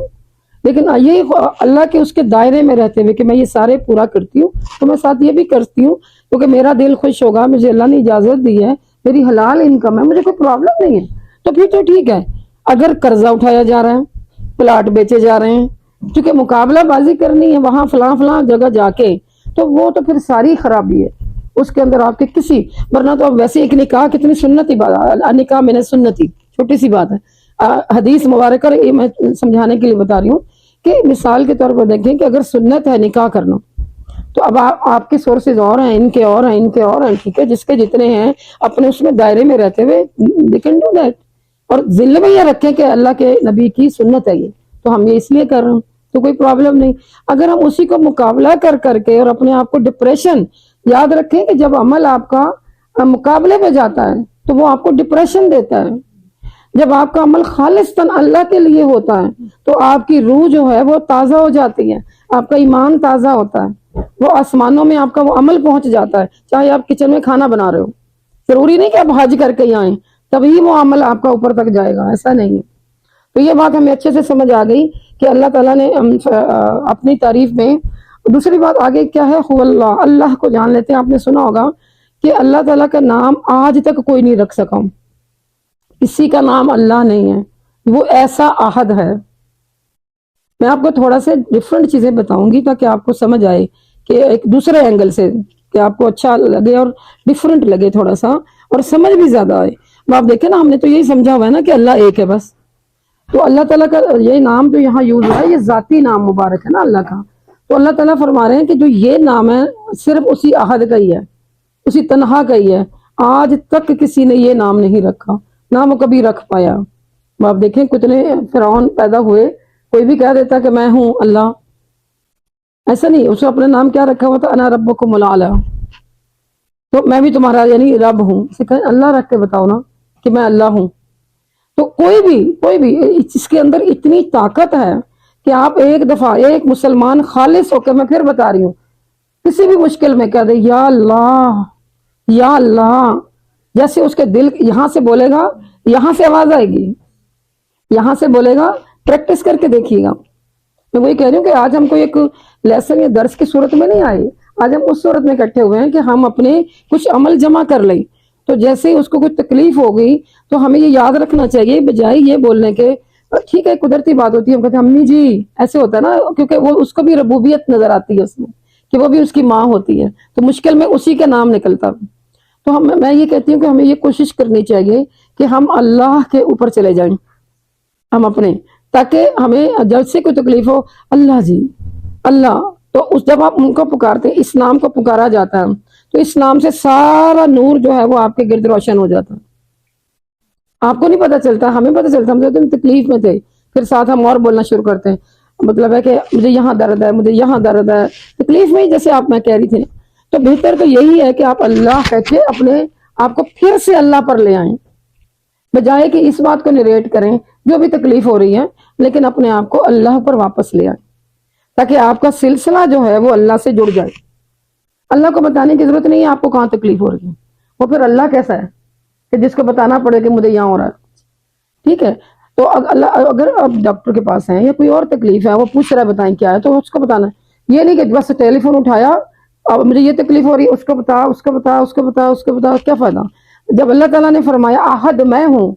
لیکن یہ اللہ کے اس کے دائرے میں رہتے ہوئے کہ میں یہ سارے پورا کرتی ہوں، تو میں ساتھ یہ بھی کرتی ہوں کیونکہ میرا دل خوش ہوگا، مجھے اللہ نے اجازت دی ہے، میری حلال انکم ہے، مجھے کوئی پرابلم نہیں ہے، تو پھر تو ٹھیک ہے۔ اگر قرضہ اٹھایا جا رہا ہے، پلاٹ بیچے جا رہے ہیں، کیونکہ مقابلہ بازی کرنی ہے وہاں فلاں فلاں جگہ جا کے، تو وہ تو پھر ساری خرابی ہے اس کے اندر آپ کے کسی، ورنہ تو ویسے ایک نکاح کتنی سنتی بات، نکاح میں نے سنتی، چھوٹی سی بات ہے، حدیث مبارک اور یہ میں سمجھانے کے لیے بتا رہی ہوں کہ مثال کے طور پر دیکھیں کہ اگر سنت ہے نکاح کرنا، تو اب آپ کے سورسز اور ہیں، ان کے اور ہیں، ان کے اور ہیں، ٹھیک ہے، جس کے جتنے ہیں اپنے اس میں دائرے میں رہتے ہوئے they can do that، اور ذل میں یہ رکھیں کہ اللہ کے نبی کی سنت ہے یہ، تو ہم یہ اس لیے کر رہے ہیں، تو کوئی پرابلم نہیں۔ اگر ہم اسی کو مقابلہ کر کے اور اپنے آپ کو ڈپریشن، یاد رکھیں کہ جب عمل آپ کا مقابلے پہ جاتا ہے تو وہ آپ کو ڈپریشن دیتا ہے، جب آپ کا عمل خالصتاً اللہ کے لیے ہوتا ہے تو آپ کی روح جو ہے وہ تازہ ہو جاتی ہے، آپ کا ایمان تازہ ہوتا ہے، وہ آسمانوں میں آپ کا وہ عمل پہنچ جاتا ہے، چاہے آپ کچن میں کھانا بنا رہے ہو، ضروری نہیں کہ آپ حج کر کے ہی آئیں تبھی وہ عمل آپ کا اوپر تک جائے گا، ایسا نہیں ہے۔ تو یہ بات ہمیں اچھے سے سمجھ آ گئی کہ اللہ تعالیٰ نے اپنی تعریف میں، دوسری بات آگے کیا ہے، هو اللہ، اللہ کو جان لیتے ہیں۔ آپ نے سنا ہوگا کہ اللہ تعالیٰ کا نام آج تک کوئی نہیں رکھ سکا، کسی کا نام اللہ نہیں ہے، وہ ایسا احد ہے۔ میں آپ کو تھوڑا سے ڈفرنٹ چیزیں بتاؤں گی تاکہ آپ کو سمجھ آئے کہ ایک دوسرے اینگل سے، کہ آپ کو اچھا لگے اور ڈفرنٹ لگے تھوڑا سا، اور سمجھ بھی زیادہ آئے۔ اب آپ دیکھیں نا، ہم نے تو یہی سمجھا ہوا ہے نا کہ اللہ ایک ہے بس، تو اللہ تعالیٰ کا یہ نام جو یہاں یوز ہوا ہے یہ ذاتی نام مبارک ہے نا اللہ کا، تو اللہ تعالیٰ فرما رہے ہیں کہ جو یہ نام ہے صرف اسی احد کا ہی ہے، اسی تنہا کا ہی ہے، آج تک کسی نے یہ نام نہیں رکھا، نہ وہ کبھی رکھ پایا۔ آپ دیکھیں کتنے فرعون پیدا ہوئے، کوئی بھی کہہ دیتا کہ میں ہوں اللہ، ایسا نہیں، اس نے اپنا نام کیا رکھا ہوا تھا، انا ربکم الاعلی، تو میں بھی تمہارا یعنی رب ہوں، اسے کہیں اللہ رکھ کے بتاؤ نا کہ میں اللہ ہوں. تو کوئی بھی اس کے اندر اتنی طاقت ہے کہ آپ ایک دفعہ ایک مسلمان خالص ہو کے، میں پھر بتا رہی ہوں، کسی بھی مشکل میں کہہ دے یا اللہ یا اللہ، جیسے اس کے دل یہاں سے بولے گا، یہاں سے آواز آئے گی، یہاں سے بولے گا. پریکٹس کر کے دیکھیے گا. میں وہی کہہ رہی ہوں کہ آج ہم کوئی ایک لیسن یا درس کی صورت میں نہیں آئے، آج ہم اس صورت میں اکٹھے ہوئے ہیں کہ ہم اپنے کچھ عمل جمع کر لیں. تو جیسے اس کو کوئی تکلیف ہو گئی تو ہمیں یہ یاد رکھنا چاہیے، بجائے یہ بولنے کے ٹھیک ہے قدرتی بات ہوتی ہے، ہم کہتے ہیں امی جی، ایسے ہوتا ہے نا، کیونکہ وہ اس کو بھی ربوبیت نظر آتی ہے اس میں کہ وہ بھی اس کی ماں ہوتی ہے، تو مشکل میں اسی کا نام نکلتا. تو میں یہ کہتی ہوں کہ ہمیں یہ کوشش کرنی چاہیے کہ ہم اللہ کے اوپر چلے جائیں، ہم اپنے، تاکہ ہمیں جب سے کوئی تکلیف ہو اللہ جی اللہ، تو اس جب آپ ان کو پکارتے ہیں، اس نام کو پکارا جاتا ہے، تو اس نام سے سارا نور جو ہے وہ آپ کے گرد روشن ہو جاتا ہے. آپ کو نہیں پتا چلتا، ہمیں پتا چلتا، ہم تو تکلیف میں تھے، پھر ساتھ ہم اور بولنا شروع کرتے ہیں، مطلب ہے کہ مجھے یہاں درد ہے، مجھے یہاں درد ہے، تکلیف میں ہی، جیسے آپ میں کہہ رہی تھی. تو بہتر تو یہی ہے کہ آپ اللہ کہہ کے اپنے آپ کو پھر سے اللہ پر لے آئیں، بجائے کہ اس بات کو نریٹ کریں جو بھی تکلیف ہو رہی ہے، لیکن اپنے آپ کو اللہ پر واپس لے آئیں، تاکہ آپ کا سلسلہ جو ہے وہ اللہ سے جڑ جائے. اللہ کو بتانے کی ضرورت نہیں ہے آپ کو کہاں تکلیف ہو رہی ہے. وہ پھر اللہ کیسا ہے کہ جس کو بتانا پڑے کہ مجھے یہاں ہو رہا ہے. ٹھیک ہے، تو اللہ اگر آپ ڈاکٹر کے پاس ہیں یا کوئی اور تکلیف ہے، وہ پوچھ رہا ہے بتائیں کیا ہے، تو اس کو بتانا. یہ نہیں کہ بس ٹیلی فون اٹھایا اب مجھے یہ تکلیف ہو رہی ہے، اس کو بتا، اس کو بتا، اس کو بتا، اس کو بتا، کیا فائدہ جب اللہ تعالیٰ نے فرمایا احد میں ہوں،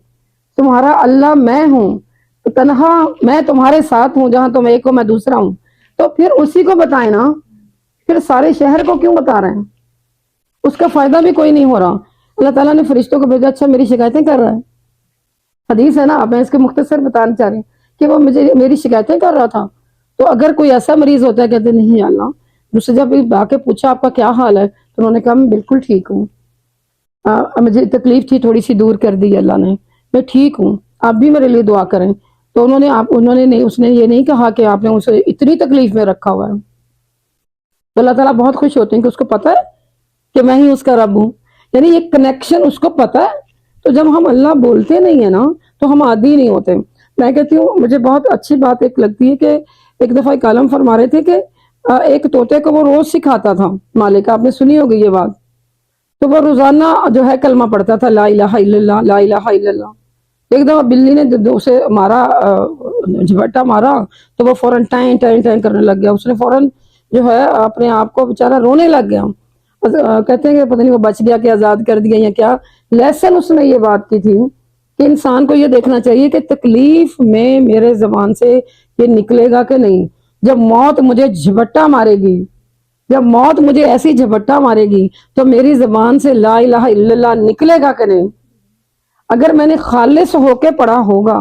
تمہارا اللہ میں ہوں، تو تنہا میں تمہارے ساتھ ہوں، جہاں تم ایک ہو میں دوسرا ہوں، تو پھر اسی کو بتائیں نا. پھر سارے شہر کو کیوں بتا رہے ہیں؟ اس کا فائدہ بھی کوئی نہیں ہو رہا. اللہ تعالیٰ نے فرشتوں کو بھیجا، اچھا میری شکایتیں کر رہا ہے، حدیث ہے نا، میں اس کے مختصر بتانا چاہ رہی ہوں کہ وہ مجھے میری شکایتیں کر رہا تھا. تو اگر کوئی ایسا مریض ہوتا ہے کہتے نہیں اللہ، مجھ سے جب آ کے پوچھا آپ کا کیا حال ہے، تو انہوں نے کہا میں بالکل ٹھیک ہوں، مجھے تکلیف تھی تھوڑی سی دور کر دی اللہ نے، میں ٹھیک ہوں، آپ بھی میرے لیے دعا کریں. تو انہوں نے نہیں، اس نے یہ نہیں کہا کہ آپ نے اسے اتنی تکلیف میں رکھا ہوا ہے. تو اللہ تعالیٰ بہت خوش ہوتے ہیں کہ اس کو پتا ہے کہ میں ہی اس کا رب ہوں، یعنی یہ کنیکشن اس کو پتا ہے. تو جب ہم اللہ بولتے نہیں ہیں نا تو ہم عادی نہیں ہوتے. میں کہتی ہوں مجھے بہت اچھی بات ایک لگتی ہے کہ ایک دفعہ ایک عالم فرما رہے تھے کہ ایک طوطے کو وہ روز سکھاتا تھا مالک، آپ نے سنی ہوگی یہ بات. تو وہ روزانہ جو ہے کلمہ پڑھتا تھا، لا الہ الا اللہ، لا الہ الا اللہ. ایک دفعہ بلی نے اسے مارا، جھپٹا مارا، تو وہ فوراً ٹائیں ٹائیں ٹائیں کرنے لگ گیا. اس نے فوراً جو ہے اپنے آپ کو بےچارا رونے لگ گیا. کہتے ہیں کہ پتہ نہیں وہ بچ گیا کہ آزاد کر دیا یا کیا. لیسن اس نے یہ بات کی تھی کہ انسان کو یہ دیکھنا چاہیے کہ تکلیف میں میرے زبان سے یہ نکلے گا کہ نہیں. جب موت مجھے جھپٹا مارے گی، جب موت مجھے ایسی جھپٹا مارے گی، تو میری زبان سے لا الہ الا اللہ نکلے گا کہ نہیں. اگر میں نے خالص ہو کے پڑھا ہوگا،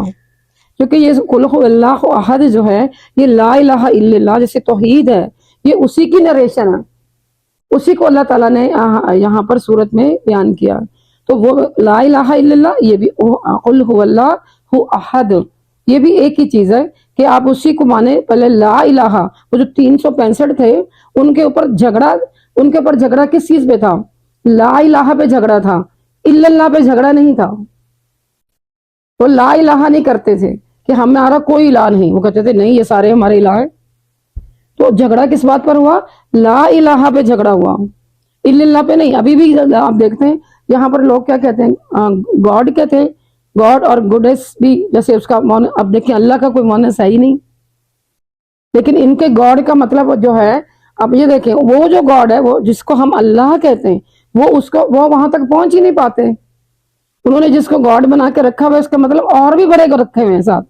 کیونکہ یہ قل هو اللہ احد جو ہے، یہ لا الہ الا اللہ جیسے توحید ہے، یہ اسی کی نریشن ہے، اسی کو اللہ تعالیٰ نے یہاں پر صورت میں بیان کیا. تو وہ لا الہ الا اللہ، یہ بھی قل هو اللہ احد، یہ بھی ایک ہی چیز ہے کہ آپ اسی کو مانے. پہلے لا الہ، وہ جو 365 تھے ان کے اوپر جھگڑا کس چیز پہ تھا؟ لا الہ پہ جھگڑا تھا، الا اللہ پہ جھگڑا نہیں تھا. وہ لا الہ نہیں کرتے تھے کہ ہمارا کوئی الہ نہیں، وہ کہتے تھے نہیں یہ سارے ہمارے الہ ہیں. تو جھگڑا کس بات پر ہوا؟ لا الہ پہ جھگڑا ہوا، الا اللہ پہ نہیں. ابھی بھی آپ دیکھتے ہیں یہاں پر لوگ کیا کہتے ہیں؟ گاڈ کہتے ہیں، گاڈ اور گوڈیس بھی، جیسے اس کا اب دیکھیں اللہ کا کوئی مونس ہے ہی نہیں، لیکن ان کے گاڈ کا مطلب جو ہے، اب یہ دیکھیں وہ جو گاڈ ہے، وہ جس کو ہم اللہ کہتے ہیں، وہ وہاں تک پہنچ ہی نہیں پاتے. انہوں نے جس کو گاڈ بنا کے رکھا ہوا ہے، اس کا مطلب اور بھی بڑے کو رکھے ہوئے ہیں ساتھ.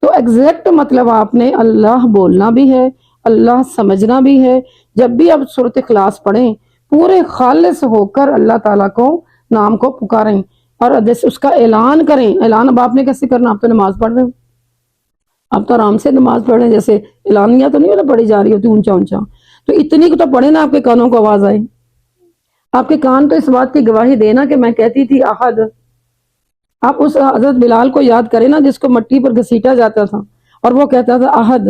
تو ایگزیکٹ مطلب آپ نے اللہ بولنا بھی ہے، اللہ سمجھنا بھی ہے. جب بھی آپ سورۃ اخلاص پڑھیں، پورے خالص ہو کر اللہ تعالیٰ کو نام کو پکاریں اور جیسے اس کا اعلان کریں. اعلان اب آپ نے کیسے کرنا؟ آپ تو نماز پڑھ رہے ہیں، آپ تو آرام سے نماز پڑھ رہے ہیں، جیسے اعلانیہ تو نہیں ہونا پڑھی جا رہی ہوتی اونچا اونچا. تو اتنی کو تو پڑھے نا آپ کے کانوں کو آواز آئے. آپ کے کان تو اس بات کی گواہی دینا کہ میں کہتی تھی احد. آپ اس حضرت بلال کو یاد کریں نا جس کو مٹی پر گھسیٹا جاتا تھا اور وہ کہتا تھا احد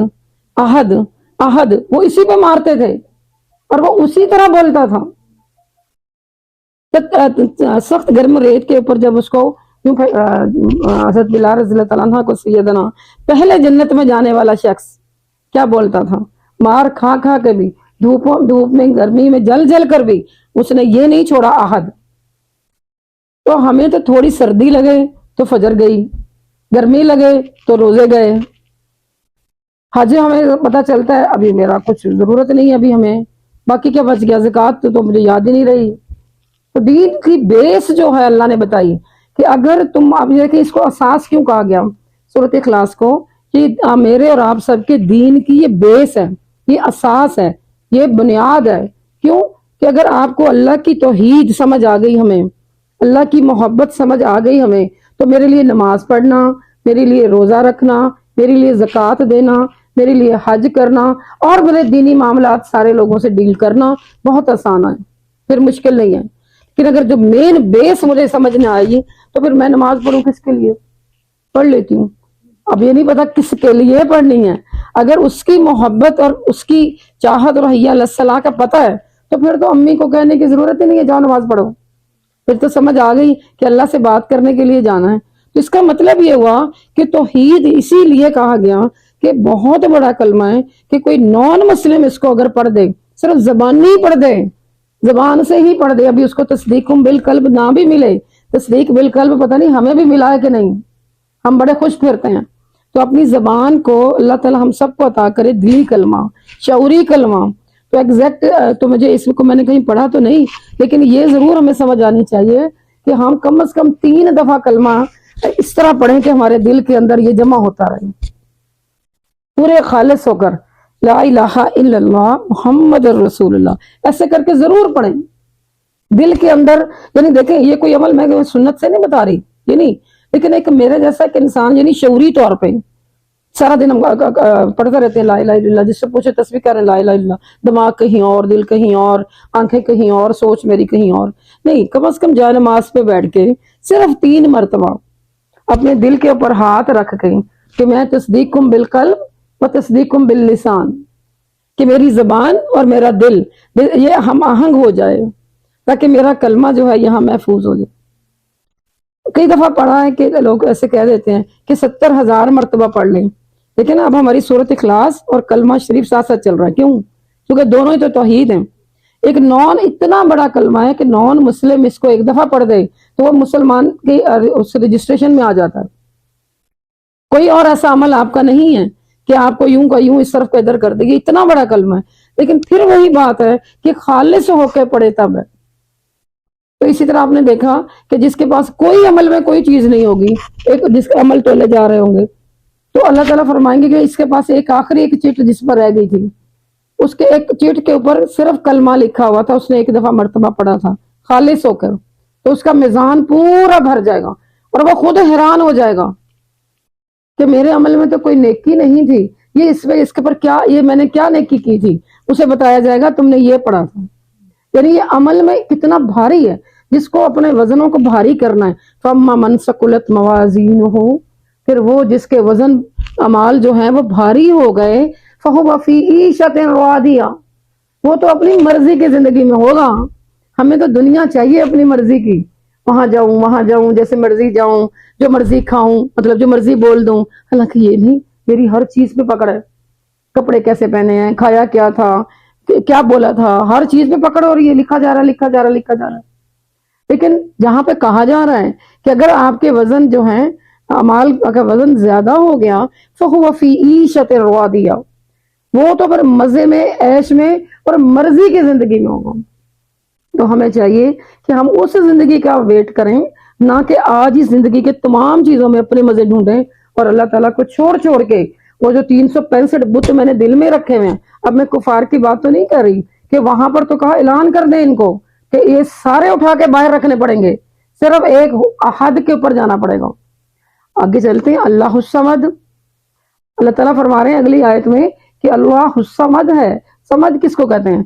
احد احد، وہ اسی پہ مارتے تھے اور وہ اسی طرح بولتا تھا. سخت گرم ریت کے اوپر جب اس کو یوں حضرت بلال رضی اللہ تعالیٰ عنہ کو سیدنا پہلے جنت میں جانے والا شخص کیا بولتا تھا، مار کھا کھا کے بھی، دھوپ میں گرمی میں جل جل کر بھی اس نے یہ نہیں چھوڑا عہد۔ تو ہمیں تو تھوڑی سردی لگے تو فجر گئی، گرمی لگے تو روزے گئے، حج ہمیں پتہ چلتا ہے ابھی میرا کچھ ضرورت نہیں ہے، ابھی ہمیں باقی کیا بچ گیا، زکوٰۃ تو مجھے یاد ہی نہیں رہی۔ تو دین کی بیس جو ہے اللہ نے بتائی کہ اگر تم اب یہ کہ اس کو اساس کیوں کہا گیا سورۃ اخلاص کو، کہ میرے اور آپ سب کے دین کی یہ بیس ہے، یہ اساس ہے، یہ بنیاد ہے۔ کیوں کہ اگر آپ کو اللہ کی توحید سمجھ آ گئی، ہمیں اللہ کی محبت سمجھ آ گئی ہمیں، تو میرے لیے نماز پڑھنا، میرے لیے روزہ رکھنا، میرے لیے زکوٰۃ دینا، میرے لیے حج کرنا اور میرے دینی معاملات سارے لوگوں سے ڈیل کرنا بہت آسان ہے، پھر مشکل نہیں ہے۔ لیکن اگر جو مین بیس مجھے سمجھ نہ آئی تو پھر میں نماز پڑھوں کس کے لیے؟ پڑھ لیتی ہوں، اب یہ نہیں پتا کس کے لیے پڑھنی ہے۔ اگر اس کی محبت اور اس کی چاہت اور حیا اللہ کا پتہ ہے تو پھر تو امی کو کہنے کی ضرورت ہی نہیں ہے جاؤ نماز پڑھو، پھر تو سمجھ آ گئی کہ اللہ سے بات کرنے کے لیے جانا ہے۔ تو اس کا مطلب یہ ہوا کہ توحید اسی لیے کہا گیا کہ بہت بڑا کلمہ ہے کہ کوئی نان مسلم اس کو اگر پڑھ دے، صرف زبانی پڑھ دے، زبان سے ہی پڑھ دے، ابھی اس کو تصدیق بالقلب نہ بھی ملے، تصدیق بالقلب پتہ نہیں ہمیں بھی ملا ہے کہ نہیں، ہم بڑے خوش پھرتے ہیں۔ تو اپنی زبان کو اللہ تعالی ہم سب کو عطا کرے دلی کلمہ، شعوری کلمہ۔ تو ایگزیکٹ تو مجھے اس کو میں نے کہیں پڑھا تو نہیں، لیکن یہ ضرور ہمیں سمجھ آنی چاہیے کہ ہم کم از کم 3 دفعہ کلمہ اس طرح پڑھیں کہ ہمارے دل کے اندر یہ جمع ہوتا رہے، پورے خالص ہو کر لا الہ الا اللہ محمد الرسول اللہ ایسے کر کے ضرور پڑھیں دل کے اندر۔ یعنی دیکھیں یہ کوئی عمل میں سنت سے نہیں بتا رہی، یہ نہیں، لیکن ایک میرے جیسا ایک انسان یعنی شعوری طور پہ سارا دن ہم پڑھتے رہتے ہیں لا الہ الا اللہ، جس سے پوچھے تصویر کر رہے ہیں لا الہ الا اللہ، دماغ کہیں اور، دل کہیں اور، آنکھیں کہیں اور، سوچ میری کہیں اور نہیں۔ کم از کم جائے نماز پہ بیٹھ کے صرف 3 مرتبہ اپنے دل کے اوپر ہاتھ رکھ کے کہ میں تصدیقکم بالقلب و تصدیقکم باللسان، کہ میری زبان اور میرا دل یہ ہم آہنگ ہو جائے تاکہ میرا کلمہ جو ہے یہاں محفوظ ہو جائے۔ کئی دفعہ پڑھا ہے کہ لوگ ایسے کہہ دیتے ہیں کہ 70,000 مرتبہ پڑھ لیں، لیکن اب ہماری سورۃ اخلاص اور کلمہ شریف ساتھ ساتھ چل رہا ہے، کیوں؟ کیونکہ دونوں ہی تو توحید ہیں۔ ایک نان اتنا بڑا کلمہ ہے کہ نان مسلم اس کو ایک دفعہ پڑھ دے تو وہ مسلمان کی اس رجسٹریشن میں آ جاتا ہے۔ کوئی اور ایسا عمل آپ کا نہیں ہے کہ آپ کو یوں کا یوں اس طرف کا ادھر کر دے، یہ اتنا بڑا کلمہ ہے، لیکن پھر وہی بات ہے کہ خالص ہو کے پڑھے تب ہے۔ تو اسی طرح آپ نے دیکھا کہ جس کے پاس کوئی عمل میں کوئی چیز نہیں ہوگی، ایک جس کے عمل تولے جا رہے ہوں گے، تو اللہ تعالیٰ فرمائیں گے کہ اس کے پاس ایک آخری ایک چٹ جس پر رہ گئی تھی، اس کے ایک چٹ کے اوپر صرف کلمہ لکھا ہوا تھا، اس نے ایک دفعہ مرتبہ پڑھا تھا خالص ہو کر، تو اس کا میزان پورا بھر جائے گا اور وہ خود حیران ہو جائے گا کہ میرے عمل میں تو کوئی نیکی نہیں تھی، یہ اس کے پر کیا، یہ میں نے کیا نیکی کی تھی؟ اسے بتایا جائے گا تم نے یہ پڑھا تھا۔ یعنی یہ عمل میں کتنا بھاری ہے، جس کو اپنے وزنوں کو بھاری کرنا ہے۔ فَأَمَّا مَنْ ثَقُلَتْ مَوَازِينُهُ، پھر وہ جس کے وزن اعمال جو ہیں وہ بھاری ہو گئے، فَهُوَ فِي عِيشَةٍ رَاضِيَةٍ، وہ تو اپنی مرضی کی زندگی میں ہوگا۔ ہمیں تو دنیا چاہیے اپنی مرضی کی، وہاں جاؤں جیسے مرضی جاؤں، جو مرضی کھاؤں، مطلب جو مرضی بول دوں۔ حالانکہ یہ نہیں، میری ہر چیز پہ پکڑ ہے، کپڑے کیسے پہنے ہیں، کھایا کیا تھا، کیا بولا تھا، ہر چیز پہ پکڑ ہو رہی ہے، لکھا جا رہا ہے۔ لیکن جہاں پہ کہا جا رہا ہے کہ اگر آپ کے وزن جو ہیں اعمال کا وزن زیادہ ہو گیا، فَهُوَ فِي عِيشَةٍ رَاضِيَةٍ، وہ تو پھر مزے میں، عیش میں اور مرضی کی زندگی میں ہوگا۔ تو ہمیں چاہیے کہ ہم اس زندگی کا ویٹ کریں، نہ کہ آج ہی زندگی کے تمام چیزوں میں اپنے مزے ڈھونڈیں اور اللہ تعالیٰ کو چھوڑ کے وہ جو 365 بت میں نے دل میں رکھے ہوئے ہیں۔ اب میں کفار کی بات تو نہیں کر رہی کہ وہاں پر تو کہا اعلان کر دیں ان کو کہ یہ سارے اٹھا کے باہر رکھنے پڑیں گے، صرف ایک احد کے اوپر جانا پڑے گا۔ آگے چلتے ہیں، اللہ الصمد، اللہ تعالیٰ فرما رہے ہیں اگلی آیت میں کہ اللہ الصمد ہے۔ صمد کس کو کہتے ہیں؟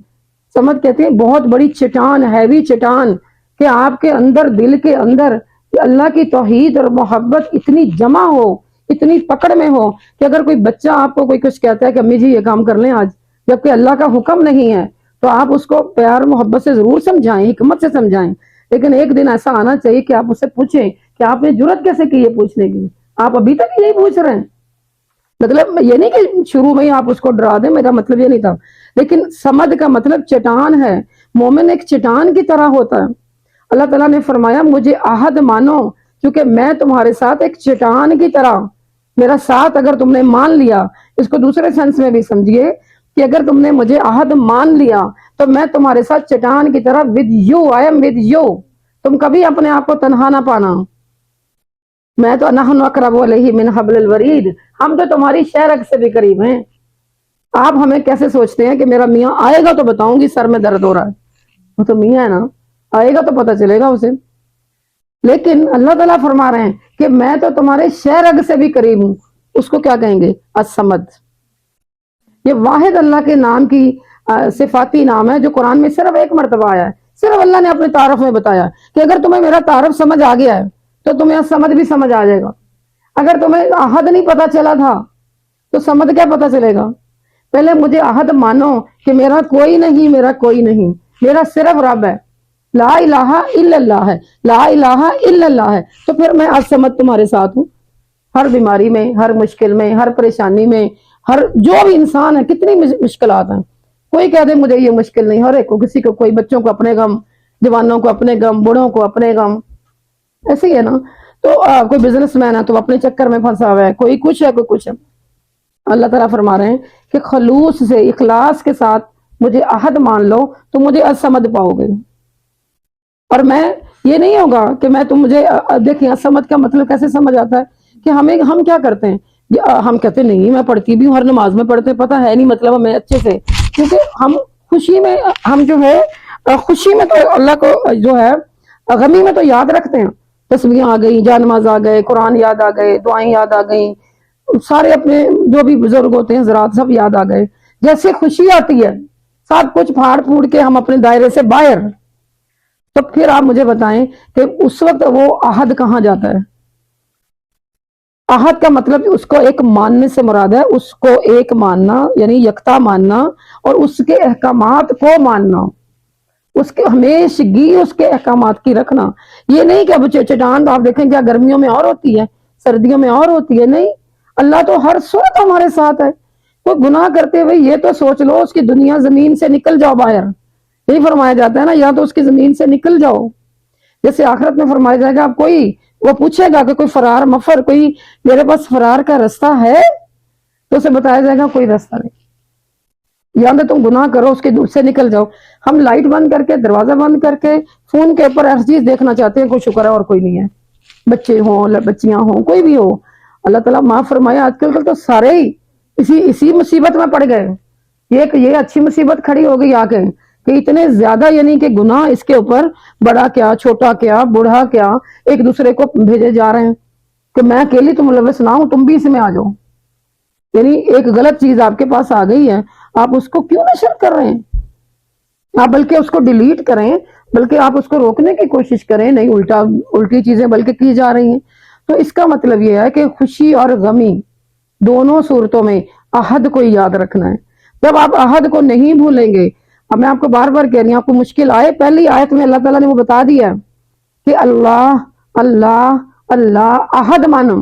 صمد کہتے ہیں بہت بڑی چٹان، ہیوی چٹان، کہ آپ کے اندر، دل کے اندر اللہ کی توحید اور محبت اتنی جمع ہو، اتنی پکڑ میں ہو کہ اگر کوئی بچہ آپ کو کوئی کچھ کہتا ہے کہ امی جی یہ کام کر لیں آج، جبکہ اللہ کا حکم نہیں ہے، تو آپ اس کو پیار محبت سے ضرور سمجھائیں، حکمت سے سمجھائیں، لیکن ایک دن ایسا آنا چاہیے کہ آپ اسے پوچھیں کہ آپ نے جرت کیسے کی یہ پوچھنے کی، آپ ابھی تک یہی پوچھ رہے ہیں۔ مطلب یہ نہیں کہ شروع میں ہی آپ اس کو ڈرا دیں، میرا مطلب یہ نہیں تھا، لیکن سمد کا مطلب چٹان ہے، مومن ایک چٹان کی طرح ہوتا ہے۔ اللہ تعالیٰ نے فرمایا مجھے عہد مانو کیونکہ میں تمہارے ساتھ ایک چٹان کی طرح، میرا ساتھ اگر تم نے مان لیا، اس کو دوسرے سینس میں بھی سمجھیے کہ اگر تم نے مجھے عہد مان لیا تو میں تمہارے ساتھ چٹان کی طرح with you, I am with you, تم کبھی اپنے آپ کو تنہا نہ پانا۔ میں تو نحن اقرب الیہ من حبل الورید، ہم تو تمہاری شہ رگ سے بھی قریب ہیں۔ آپ ہمیں کیسے سوچتے ہیں کہ میرا میاں آئے گا تو بتاؤں گی سر میں درد ہو رہا ہے، وہ تو میاں ہے نا، آئے گا تو پتہ چلے گا اسے۔ لیکن اللہ تعالیٰ فرما رہے ہیں کہ میں تو تمہارے شہ رگ سے بھی قریب ہوں، اس کو کیا کہیں گے؟ الصمد۔ یہ واحد اللہ کے نام کی صفاتی نام ہے جو قرآن میں صرف ایک مرتبہ آیا ہے، صرف اللہ نے اپنے تعارف میں بتایا کہ اگر تمہیں میرا تعارف سمجھ آ گیا ہے تو تمہیں سمجھ بھی سمجھ آ جائے گا۔ اگر تمہیں عہد نہیں پتا چلا تھا تو سمجھ کیا پتا چلے گا؟ پہلے مجھے عہد مانو کہ میرا کوئی نہیں، میرا کوئی نہیں، میرا صرف رب ہے، لا الہ الا اللہ ہے، لا الہ الا اللہ ہے، تو پھر میں الصمد تمہارے ساتھ ہوں، ہر بیماری میں، ہر مشکل میں، ہر پریشانی میں، ہر جو بھی انسان ہے، کتنی مشکلات ہیں، کوئی کہہ دے مجھے یہ مشکل نہیں، ہر ایک کو، کسی کو، کوئی بچوں کو اپنے غم، جوانوں کو اپنے غم، بوڑھوں کو اپنے غم، ایسے ہی ہے نا۔ تو کوئی بزنس مین ہے تو اپنے چکر میں پھنسا ہوا ہے، کوئی کچھ ہے، کوئی کچھ ہے۔ اللہ تعالیٰ فرما رہے ہیں کہ خلوص سے، اخلاص کے ساتھ مجھے عہد مان لو تو مجھے الصمد پاؤ گے۔ اور میں یہ نہیں ہوگا کہ میں تم مجھے دیکھیں الصمد کا مطلب کیسے سمجھ آتا ہے کہ ہم کیا کرتے ہیں، ہم کہتے ہیں نہیں میں پڑھتی بھی ہوں، ہر نماز میں پڑھتے، پتہ ہے نہیں مطلب ہمیں اچھے سے، کیونکہ ہم خوشی میں، ہم جو ہے خوشی میں تو اللہ کو جو ہے، غمی میں تو یاد رکھتے ہیں، تسبیحیں آ گئی، جا نماز آ گئے، قرآن یاد آ گئے، دعائیں یاد آ گئیں، سارے اپنے جو بھی بزرگ ہوتے ہیں حضرات سب یاد آ گئے۔ جیسے خوشی آتی ہے سب کچھ پھاڑ پھوڑ کے ہم اپنے دائرے سے باہر، تو پھر آپ مجھے بتائیں کہ اس وقت وہ عہد کہاں جاتا ہے؟ عہد کا مطلب اس کو ایک ماننے سے مراد ہے، اس کو ایک ماننا یعنی یکتا ماننا، اور اس کے احکامات کو ماننا، اس کے ہمیشگی اس کے احکامات کی رکھنا۔ یہ نہیں کہ اب چٹان آپ دیکھیں کیا گرمیوں میں اور ہوتی ہے، سردیوں میں اور ہوتی ہے، نہیں، اللہ تو ہر صورت ہمارے ساتھ ہے۔ کوئی گناہ کرتے ہوئے یہ تو سوچ لو اس کی دنیا زمین سے نکل جاؤ باہر، یہی فرمایا جاتا ہے نا، یا تو اس کی زمین سے نکل جاؤ، جیسے آخرت میں فرمایا جائے گا، کوئی وہ پوچھے گا کہ کوئی فرار مفر، کوئی میرے پاس فرار کا رستہ ہے، تو اسے بتایا جائے گا کوئی رستہ نہیں، یا تو تم گناہ کرو اس کے دور سے نکل جاؤ۔ ہم لائٹ بند کر کے، دروازہ بند کر کے، فون کے اوپر ہر چیز دیکھنا چاہتے ہیں، کوئی شکر ہے اور کوئی نہیں ہے، بچے ہوں، بچیاں ہوں، کوئی بھی ہو، اللہ تعالیٰ معاف فرمائے، آج کل تو سارے ہی اسی مصیبت میں پڑ گئے۔ یہ اچھی مصیبت کھڑی ہو گئی آ کے کہ اتنے زیادہ یعنی کہ گناہ اس کے اوپر، بڑا کیا، چھوٹا کیا، بوڑھا کیا، ایک دوسرے کو بھیجے جا رہے ہیں کہ میں اکیلی تو ملوث نہ ہوں، تم بھی اس میں آ جاؤ۔ یعنی ایک غلط چیز آپ کے پاس آ گئی ہے، آپ اس کو کیوں نشر کر رہے ہیں؟ آپ بلکہ اس کو ڈیلیٹ کریں، بلکہ آپ اس کو روکنے کی کوشش کریں، نہیں الٹی چیزیں بلکہ کی جا رہی ہیں۔ تو اس کا مطلب یہ ہے کہ خوشی اور غمی دونوں صورتوں میں عہد کو یاد رکھنا ہے۔ جب آپ عہد کو نہیں بھولیں گے، اب میں آپ کو بار بار کہہ رہی ہوں، آپ کو مشکل آئے، پہلی آیت میں اللہ تعالیٰ نے وہ بتا دیا ہے کہ اللہ اللہ اللہ عہد مانو،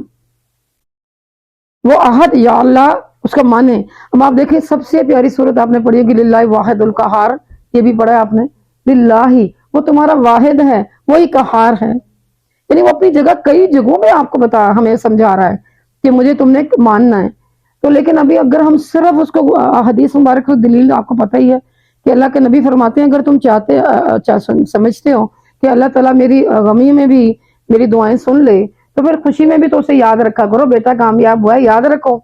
وہ عہد یا اللہ اس کا مانے۔ اب آپ دیکھیں سب سے پیاری صورت آپ نے پڑھی ہوگی للہ واحد القہار، یہ بھی پڑھا ہے آپ نے، للہ وہ تمہارا واحد ہے، وہی قہار ہے، یعنی وہ اپنی جگہ کئی جگہوں میں آپ کو بتا ہمیں سمجھا رہا ہے کہ مجھے تم نے ماننا ہے۔ تو لیکن ابھی اگر ہم صرف اس کو حدیث مبارک کو دلیل آپ کو پتہ ہی ہے کہ اللہ کے نبی فرماتے ہیں اگر تم سمجھتے ہو کہ اللہ تعالیٰ میری غمی میں بھی میری دعائیں سن لے تو پھر خوشی میں بھی تو اسے یاد رکھا کرو، بیٹا کامیاب ہوا ہے یاد رکھو،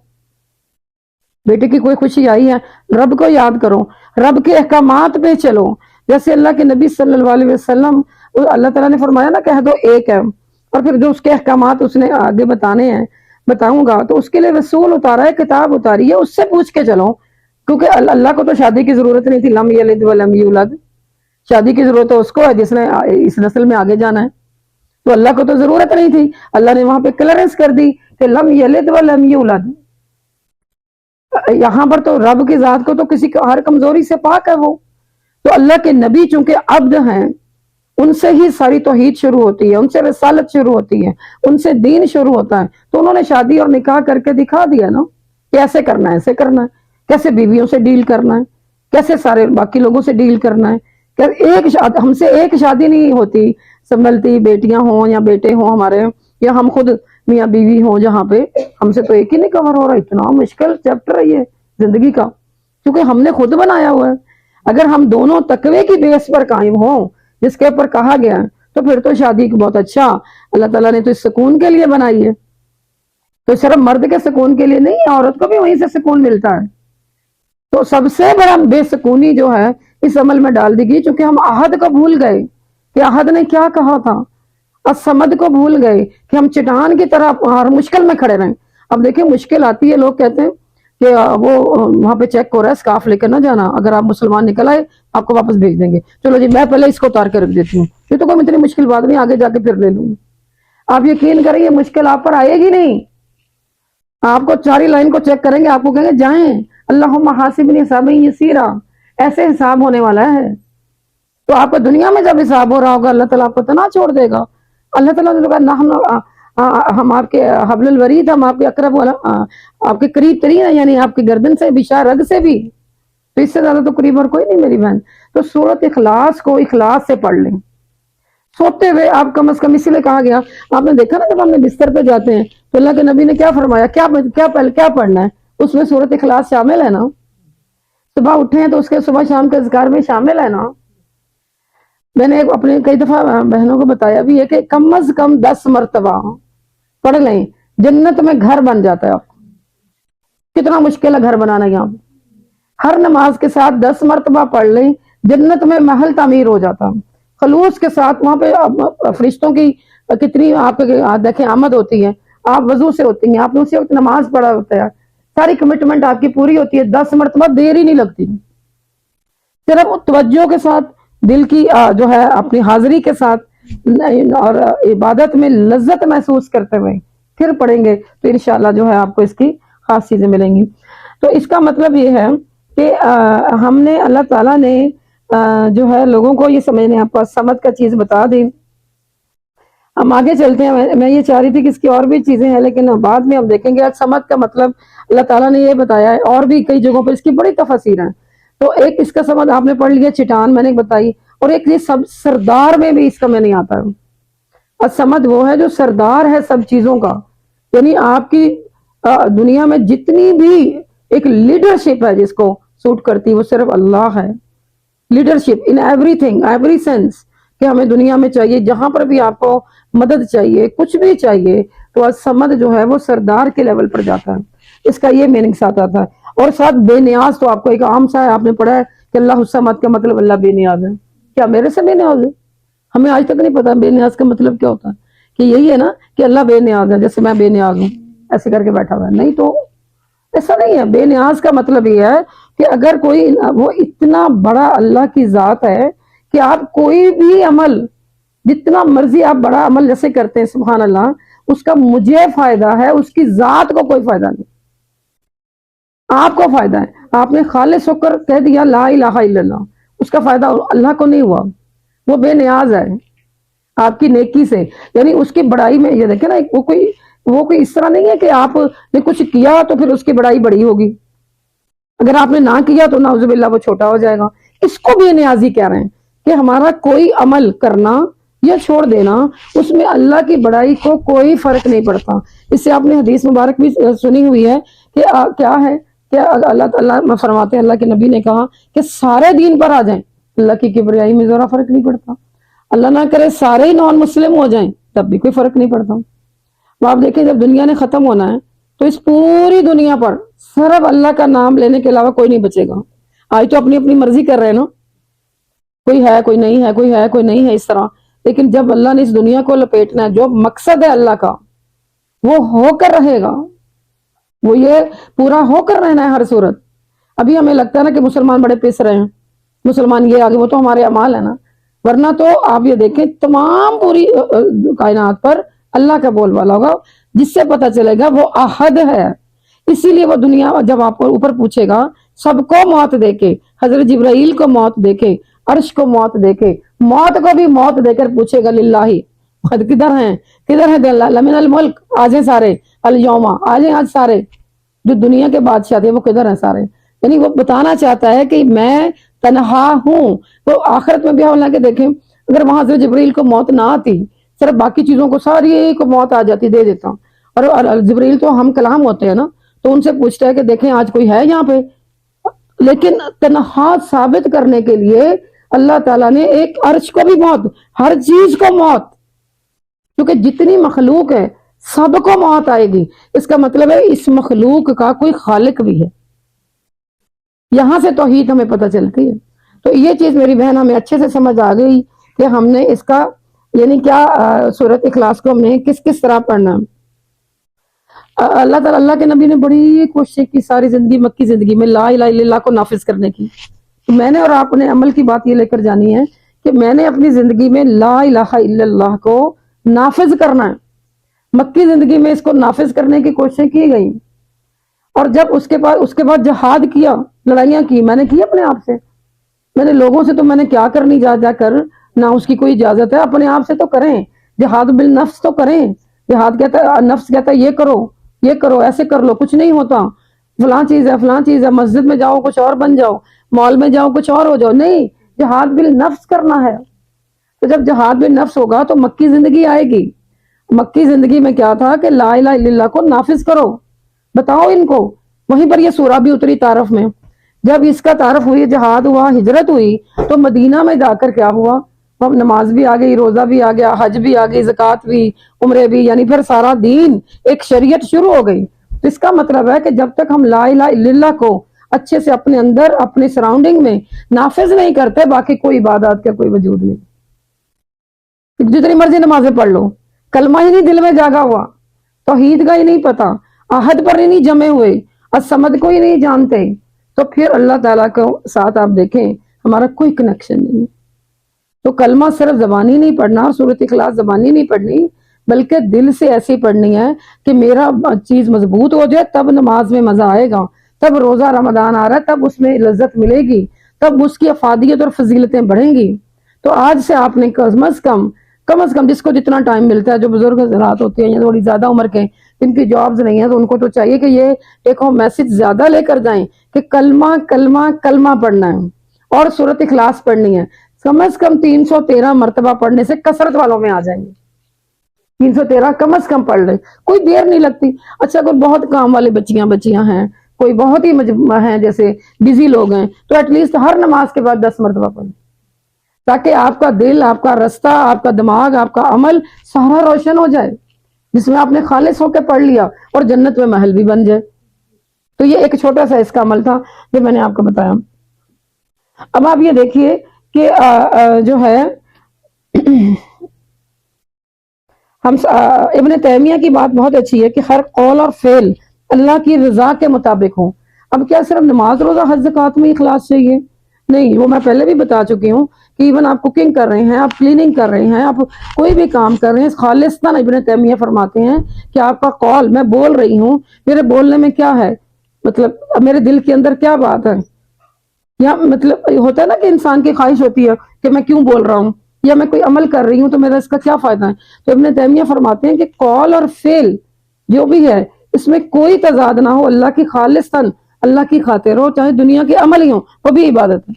بیٹے کی کوئی خوشی آئی ہے رب کو یاد کرو، رب کے احکامات پہ چلو، جیسے اللہ کے نبی صلی اللہ علیہ وسلم، اللہ تعالیٰ نے فرمایا نا کہہ دو ایک ہے، اور پھر جو اس کے احکامات اس نے آگے بتانے ہیں بتاؤں گا، تو اس کے لیے رسول اتارا ہے، کتاب اتاری ہے، اس سے پوچھ کے چلو، کیونکہ اللہ کو تو شادی کی ضرورت نہیں تھی، لم یلد ولم یولد، شادی کی ضرورت تو اس کو ہے جس نے اس نسل میں آگے جانا ہے، تو اللہ کو تو ضرورت نہیں تھی، اللہ نے وہاں پہ کلیئرنس کر دی کہ لم یلد ولم یولد۔ یہاں پر تو رب کی ذات کو تو کسی ہر کمزوری سے پاک ہے وہ، تو اللہ کے نبی چونکہ عبد ہیں، ان سے ہی ساری توحید شروع ہوتی ہے، ان سے رسالت شروع ہوتی ہے، ان سے دین شروع ہوتا ہے. تو انہوں نے شادی اور نکاح کر کے دکھا دیا نا کیسے کرنا ہے، ایسے کرنا ہے، کیسے بیویوں سے ڈیل کرنا ہے، کیسے سارے باقی لوگوں سے ڈیل کرنا ہے. ہم سے ایک شادی نہیں ہوتی سنبھلتی، بیٹیاں ہوں یا بیٹے ہوں ہمارے، یا ہم خود میاں بیوی ہوں، جہاں پہ ہم سے تو ایک ہی نہیں کور ہو رہا. اتنا مشکل چیپٹر ہے یہ زندگی کا، کیونکہ ہم نے خود بنایا ہوا ہے. اگر ہم دونوں تقوی کی بیس پر قائم ہوں جس کے اوپر کہا گیا ہے، تو پھر تو شادی بہت اچھا، اللہ تعالیٰ نے تو اس سکون کے لیے بنائی ہے. تو صرف مرد کے سکون کے لیے نہیں، عورت کو بھی وہیں سے سکون ملتا ہے. تو سب سے بڑا بے سکونی جو ہے اس عمل میں ڈال دی گئی، چونکہ ہم عہد کو بھول گئے کہ عہد نے کیا کہا تھا. الصمد کو بھول گئے کہ ہم چٹان کی طرح ہر مشکل میں کھڑے رہیں. اب دیکھیں مشکل آتی ہے، لوگ کہتے ہیں کہ وہ وہاں پہ چیک ہو رہا ہے، اسکارف لے کر نہ جانا، اگر آپ مسلمان نکل آئے آپ کو واپس بھیج دیں گے. چلو جی میں پہلے اس کو اتار کے رکھ دیتی ہوں، یہ تو کوئی اتنی مشکل بات نہیں، آگے جا کے پھر لے لوں گی. آپ یقین کریں یہ مشکل آپ پر آئے گی نہیں. آپ کو ساری لائن کو چیک کریں گے، آپ کو کہیں گے جائیں اللہم حاسبنی حسابا یسیرا، ایسے حساب ہونے والا ہے. تو آپ کو دنیا میں جب حساب ہو رہا ہوگا اللہ تعالیٰ آپ کو تو نہ چھوڑ دے گا. اللہ تعالیٰ نے کہا ہم آپ کے حبل الورید، ہم آپ کے اقرب آپ کے قریب ترین ہیں، یعنی آپ کی گردن سے بھی، رگ سے بھی. تو اس سے زیادہ تو قریب اور کوئی نہیں میری بہن. تو سورۃ اخلاص کو اخلاص سے پڑھ لیں. سوتے ہوئے آپ کم از کم، اسی لیے کہا گیا، آپ نے دیکھا نا جب ہم بستر پہ جاتے ہیں تو اللہ کے نبی نے کیا فرمایا، کیا پڑھنا ہے، اس میں سورۃ اخلاص شامل ہے نا. صبح اٹھے ہیں تو اس کے صبح شام کے اذکار میں شامل ہے نا. میں نے اپنے کئی دفعہ بہنوں کو بتایا بھی ہے کہ کم از کم 10 مرتبہ پڑھ لیں، جنت میں گھر بن جاتا ہے. آپ کو کتنا مشکل ہے گھر بنانا، یہاں ہر نماز کے ساتھ 10 مرتبہ پڑھ لیں، جنت میں محل تعمیر ہو جاتا. خلوص کے ساتھ وہاں پہ فرشتوں کی کتنی آپ دیکھیں آمد ہوتی ہے. آپ وضو سے ہوتی ہیں، آپ نے اسی وقت نماز پڑھا ہوتا ہے، ساری کمٹمنٹ آپ کی پوری ہوتی ہے. 10 مرتبہ دیر ہی نہیں لگتی. صرف توجہ کے ساتھ، دل کی جو ہے اپنی حاضری کے ساتھ اور عبادت میں لذت محسوس کرتے ہوئے پھر پڑھیں گے تو انشاءاللہ جو ہے آپ کو اس کی خاص چیزیں ملیں گی. تو اس کا مطلب یہ ہے کہ ہم نے، اللہ تعالیٰ نے جو ہے لوگوں کو یہ سمجھنے، آپ کو سمت کا چیز بتا دی. ہم آگے چلتے ہیں. میں یہ چاہ رہی تھی کہ اس کی اور بھی چیزیں ہیں، لیکن بعد میں ہم دیکھیں گے. سمت کا مطلب اللہ تعالیٰ نے یہ بتایا ہے، اور بھی کئی جگہوں پہ اس کی بڑی تفاسیر ہیں. تو ایک اس کا سمت آپ نے پڑھ لیا، چٹان میں نے بتائی، اور ایک یہ سب سردار میں بھی اس کا میں نہیں آتا ہے. اور سمت وہ ہے جو سردار ہے سب چیزوں کا، یعنی آپ کی دنیا میں جتنی بھی ایک لیڈرشپ ہے جس کو سوٹ کرتی، وہ صرف اللہ ہے. Leadership in every thing, every sense, کہ ہمیں دنیا میں چاہیے، جہاں پر بھی آپ کو مدد چاہیے، کچھ بھی چاہیے، تو سمد جو ہے وہ سردار کے لیول پر جاتا ہے. اس کا یہ میننگ ساتھ آتا ہے. اور ساتھ بے نیاز تو آپ کو ایک عام سا ہے، آپ نے پڑھا ہے کہ اللہ الصمد کا مطلب اللہ بے نیاز ہے. کیا میرے سے بے نیاز ہے؟ ہمیں آج تک نہیں پتا بے نیاز کا مطلب کیا ہوتا ہے. کہ یہی ہے نا کہ اللہ بے نیاز ہے، جیسے میں بے نیاز ہوں ایسے کر کے بیٹھا ہوا ہے. نہیں، تو ایسا نہیں ہے. بے نیاز کا مطلب یہ ہے کہ اگر کوئی، وہ اتنا بڑا اللہ کی ذات ہے کہ آپ کوئی بھی عمل، جتنا مرضی آپ بڑا عمل جیسے کرتے ہیں، سبحان اللہ، اس کا مجھے فائدہ ہے، اس کی ذات کو کوئی فائدہ نہیں. آپ کو فائدہ ہے. آپ نے خالص ہو کر کہہ دیا لا الہ الا اللہ، اس کا فائدہ اللہ کو نہیں ہوا. وہ بے نیاز ہے آپ کی نیکی سے. یعنی اس کی بڑائی میں یہ دیکھیں نا، وہ کوئی اس طرح نہیں ہے کہ آپ نے کچھ کیا تو پھر اس کی بڑائی بڑی ہوگی، اگر آپ نے نہ کیا تو نعوذ باللہ وہ چھوٹا ہو جائے گا. اس کو بے نیازی کہہ رہے ہیں کہ ہمارا کوئی عمل کرنا یا چھوڑ دینا، اس میں اللہ کی بڑائی کو کوئی فرق نہیں پڑتا. اس سے آپ نے حدیث مبارک بھی سنی ہوئی ہے کہ کیا ہے کہ اللہ تعالیٰ فرماتے ہیں، اللہ کے نبی نے کہا کہ سارے دین پر آ جائیں، اللہ کی کبریائی میں ذرا فرق نہیں پڑتا. اللہ نہ کرے سارے ہی نان مسلم ہو جائیں، تب بھی کوئی فرق نہیں پڑتا. تو آپ دیکھیں جب دنیا نے ختم ہونا ہے تو اس پوری دنیا پر صرف اللہ کا نام لینے کے علاوہ کوئی نہیں بچے گا. آج تو اپنی اپنی مرضی کر رہے ہیں نا، کوئی ہے کوئی نہیں ہے، کوئی ہے کوئی نہیں ہے، اس طرح. لیکن جب اللہ نے اس دنیا کو لپیٹنا ہے، جو مقصد ہے اللہ کا وہ ہو کر رہے گا، وہ یہ پورا ہو کر رہنا ہے ہر صورت. ابھی ہمیں لگتا ہے نا کہ مسلمان بڑے پس رہے ہیں، مسلمان یہ آگے، وہ تو ہمارے اعمال ہے نا. ورنہ تو آپ یہ دیکھیں تمام پوری کائنات پر اللہ کا بول والا ہوگا، جس سے پتہ چلے گا وہ احد ہے. اسی لیے وہ دنیا جب آپ کو اوپر پوچھے گا، سب کو موت دے کے، حضرت جبرائیل کو موت دے کے عرش کو موت دے کے، موت کو بھی موت دے کر پوچھے گا للہ، خود کدھر ہیں لمن الملک، آج ہیں سارے، الیوم آج ہیں، آج سارے جو دنیا کے بادشاہ تھے وہ کدھر ہیں سارے. یعنی وہ بتانا چاہتا ہے کہ میں تنہا ہوں. وہ آخرت میں بھی اللہ کے دیکھیں، اگر وہاں سے جبریل کو موت نہ آتی، صرف باقی چیزوں کو ساری کو موت آ جاتی، دے دیتا. اور جبریل تو ہم کلام ہوتے ہیں نا، تو ان سے پوچھتا ہے کہ دیکھیں آج کوئی ہے یہاں پہ. لیکن تنہا ثابت کرنے کے لیے اللہ تعالیٰ نے ایک عرش کو بھی موت، ہر چیز کو موت، کیونکہ جتنی مخلوق ہے سب کو موت آئے گی. اس کا مطلب ہے اس مخلوق کا کوئی خالق بھی ہے. یہاں سے توحید ہمیں پتہ چلتی ہے. تو یہ چیز میری بہن ہمیں اچھے سے سمجھ آ گئی کہ ہم نے اس کا یعنی کیا سورۃ اخلاص کو ہم نے کس کس طرح پڑھنا. اللہ تعالیٰ، اللہ کے نبی نے بڑی کوشش کی ساری زندگی، مکی زندگی میں لا الہ الا اللہ کو نافذ کرنے کی. میں نے اور آپ نے عمل کی بات یہ لے کر جانی ہے کہ میں نے اپنی زندگی میں لا الہ الا اللہ کو نافذ کرنا ہے. مکی زندگی میں اس کو نافذ کرنے کی کوششیں کی گئی، اور جب اس کے بعد جہاد کیا، لڑائیاں کی، میں نے کی اپنے آپ سے. میں نے لوگوں سے تو میں نے کیا کرنی جا کر، نہ اس کی کوئی اجازت ہے. اپنے آپ سے تو کریں، جہاد بالنفس تو کریں. جہاد کہتا ہے، نفس کہتا ہے یہ کرو، یہ کرو، ایسے کر لو، کچھ نہیں ہوتا، فلاں چیز ہے، فلاں چیز ہے. مسجد میں جاؤ کچھ اور بن جاؤ، مال میں جاؤ کچھ اور ہو جاؤ. نہیں، جہاد بالنفس کرنا ہے. تو جب جہاد بالنفس ہوگا تو مکی زندگی آئے گی. مکی زندگی میں کیا تھا کہ لا الہ الا اللہ کو نافذ کرو، بتاؤ ان کو. وہیں پر یہ سورہ بھی اتری تعارف میں. جب اس کا تعارف ہوئی، جہاد ہوا، ہجرت ہوئی، تو مدینہ میں جا کر کیا ہوا، نماز بھی آ گئی، روزہ بھی آ گیا، حج بھی آ گئی، زکوٰۃ بھی، عمرے بھی، یعنی پھر سارا دین ایک شریعت شروع ہو گئی. اس کا مطلب ہے کہ جب تک ہم لا الہ الا اللہ کو اچھے سے اپنے اندر، اپنے سراؤنڈنگ میں نافذ نہیں کرتے، باقی کوئی عبادات کا کوئی وجود نہیں. جتنی مرضی نمازیں پڑھ لو، کلمہ ہی نہیں دل میں جاگا ہوا، توحید کا ہی نہیں پتا، عہد پر ہی نہیں جمے ہوئے، الصمد کو ہی نہیں جانتے، تو پھر اللہ تعالیٰ کو ساتھ آپ دیکھیں ہمارا کوئی کنیکشن نہیں. تو کلمہ صرف زبانی نہیں پڑھنا، سورۃ اخلاص زبانی نہیں پڑھنی، بلکہ دل سے ایسی پڑھنی ہے کہ میرا چیز مضبوط ہو جائے، تب نماز میں مزہ آئے گا، تب روزہ رمضان آ رہا ہے، تب اس میں لذت ملے گی، تب اس کی افادیت اور فضیلتیں بڑھیں گی. تو آج سے آپ نے کم از کم جس کو جتنا ٹائم ملتا ہے، جو بزرگ حضرات ہوتے ہیں یا تھوڑی زیادہ عمر کے، جن کی جابز نہیں ہیں، تو ان کو تو چاہیے کہ یہ ایک میسج زیادہ لے کر جائیں کہ کلمہ کلمہ کلمہ پڑھنا ہے اور سورۃ اخلاص پڑھنی ہے. کم از کم 313 مرتبہ پڑھنے سے کثرت والوں میں آ جائیں گے. 313 کم از کم پڑھ لیں، کوئی دیر نہیں لگتی. اچھا، کوئی بہت کام والے بچیاں ہیں، کوئی بہت ہی ہیں، جیسے بزی لوگ ہیں، تو ایٹ لیسٹ ہر نماز کے بعد 10 مرتبہ پڑھیں، تاکہ آپ کا دل، آپ کا رستہ، آپ کا دماغ، آپ کا عمل سارا روشن ہو جائے، جس میں آپ نے خالص ہو کے پڑھ لیا اور جنت میں محل بھی بن جائے. تو یہ ایک چھوٹا سا اس کا عمل تھا جو میں نے آپ کو بتایا. اب آپ یہ دیکھیے کہ جو ہے ہم ابن تیمیہ کی بات بہت اچھی ہے کہ ہر قول اور فعل اللہ کی رضا کے مطابق ہوں. اب کیا صرف نماز، روزہ، حج، زکوٰۃ میں اخلاص چاہیے؟ نہیں، وہ میں پہلے بھی بتا چکی ہوں کہ ایون آپ کوکنگ کر رہے ہیں، آپ کلیننگ کر رہے ہیں، آپ کوئی بھی کام کر رہے ہیں، خالصتاً ابن تیمیہ فرماتے ہیں کہ آپ کا قول، میں بول رہی ہوں، میرے بولنے میں کیا ہے، مطلب میرے دل کے اندر کیا بات ہے، یا مطلب ہوتا ہے نا کہ انسان کی خواہش ہوتی ہے کہ میں کیوں بول رہا ہوں، یا میں کوئی عمل کر رہی ہوں تو میرا اس کا کیا فائدہ ہے. تو ابن تیمیہ فرماتے ہیں کہ قول اور فعل جو بھی ہے، اس میں کوئی تضاد نہ ہو، اللہ کی خالصتاً اللہ کی خاطر ہو، چاہے دنیا کے عمل ہی ہوں، وہ بھی عبادت ہے.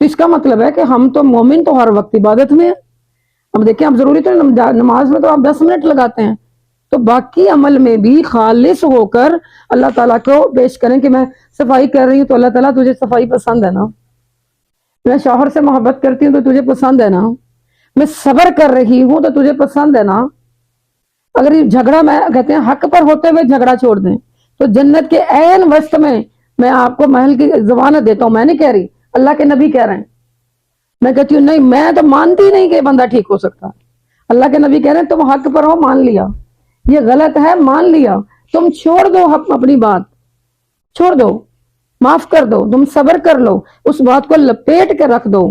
تو اس کا مطلب ہے کہ ہم تو مومن تو ہر وقت عبادت میں ہیں. اب دیکھیں، اب ضروری تو نماز میں تو آپ 10 منٹ لگاتے ہیں، تو باقی عمل میں بھی خالص ہو کر اللہ تعالیٰ کو پیش کریں کہ میں صفائی کر رہی ہوں تو اللہ تعالیٰ تجھے صفائی پسند ہے نا، میں شوہر سے محبت کرتی ہوں تو تجھے پسند ہے نا، میں صبر کر رہی ہوں تو تجھے پسند ہے نا. اگر یہ جھگڑا، میں کہتے ہیں حق پر ہوتے ہوئے جھگڑا چھوڑ دیں تو جنت کے عین وسط میں آپ کو محل کی ضمانت دیتا ہوں. میں نہیں کہہ رہی، اللہ کے نبی کہہ رہے ہیں. میں کہتی ہوں نہیں، میں تو مانتی نہیں کہ بندہ ٹھیک ہو سکتا. اللہ کے نبی کہہ رہے ہیں تم حق پر ہو، مان لیا، یہ غلط ہے، مان لیا، تم چھوڑ دو اپنی بات، چھوڑ دو، معاف کر دو، تم صبر کر لو، اس بات کو لپیٹ کے رکھ دو،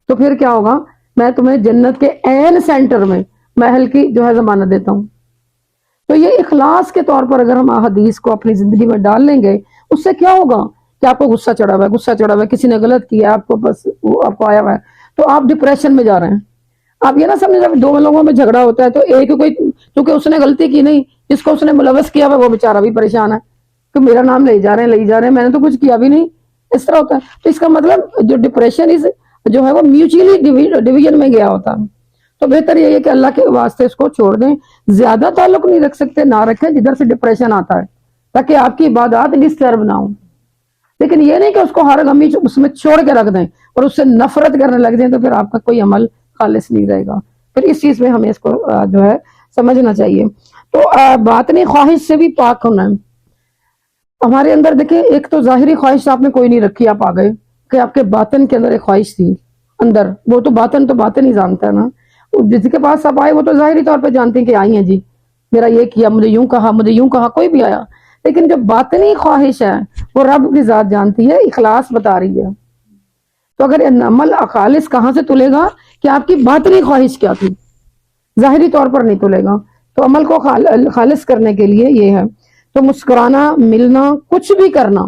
تو پھر کیا ہوگا، میں تمہیں جنت کے عین سینٹر میں محل کی جو ہے ضمانت دیتا ہوں. تو یہ اخلاص کے طور پر اگر ہم حدیث کو اپنی زندگی میں ڈال لیں گے، اس سے کیا ہوگا کہ آپ کو غصہ چڑھا ہوا ہے، کسی نے غلط کیا آپ کو، بس وہ آپ کو آیا ہوا ہے، تو آپ ڈپریشن میں جا رہے ہیں۔ آپ یہ نہ سمجھیں جب دو لوگوں میں جھگڑا ہوتا ہے تو ایک کوئی، کیونکہ اس نے غلطی کی نہیں، جس کو اس نے ملوث کیا ہوا وہ بیچارہ بھی پریشان ہے کہ میرا نام لے جا رہے ہیں، میں نے تو کچھ کیا بھی نہیں، اس طرح ہوتا ہے۔ تو اس کا مطلب جو ڈپریشن جو ہے وہ میوچولی ڈویژن میں گیا ہوتا ہے۔ تو بہتر یہ ہے کہ اللہ کے واسطے اس کو چھوڑ دیں، زیادہ تعلق نہیں رکھ سکتے، نہ رکھیں جدھر سے ڈپریشن آتا ہے، تاکہ آپ کی عبادات ڈسٹرب نہ ہوں۔ لیکن یہ نہیں کہ اس کو ہر غمی اس میں چھوڑ کے رکھ دیں اور اس سے نفرت کرنے لگ جائیں، تو پھر آپ کا کوئی عمل خالص نہیں رہے گا۔ پھر اس چیز میں ہمیں اس کو جو ہے سمجھنا چاہیے۔ تو باطنی خواہش سے بھی پاک ہونا ہے۔ ہمارے اندر دیکھیں، ایک تو ظاہری خواہش آپ نے کوئی نہیں رکھی، آپ آ گئے کہ آپ کے باطن کے اندر ایک خواہش تھی اندر، وہ تو باطن ہی جانتا ہے نا۔ جس کے پاس آپ آئے وہ تو ظاہری طور پہ جانتے ہیں کہ آئی ہیں جی، میرا یہ کیا، مجھے یوں کہا، کوئی بھی آیا، لیکن جو باطنی خواہش ہے وہ رب کی ذات جانتی ہے، اخلاص بتا رہی ہے۔ تو اگر عمل خالص کہاں سے تلے گا کہ آپ کی باطنی خواہش کیا تھی، ظاہری طور پر نہیں تلے گا۔ تو عمل کو خالص کرنے کے لیے یہ ہے، تو مسکرانا، ملنا، کچھ بھی کرنا،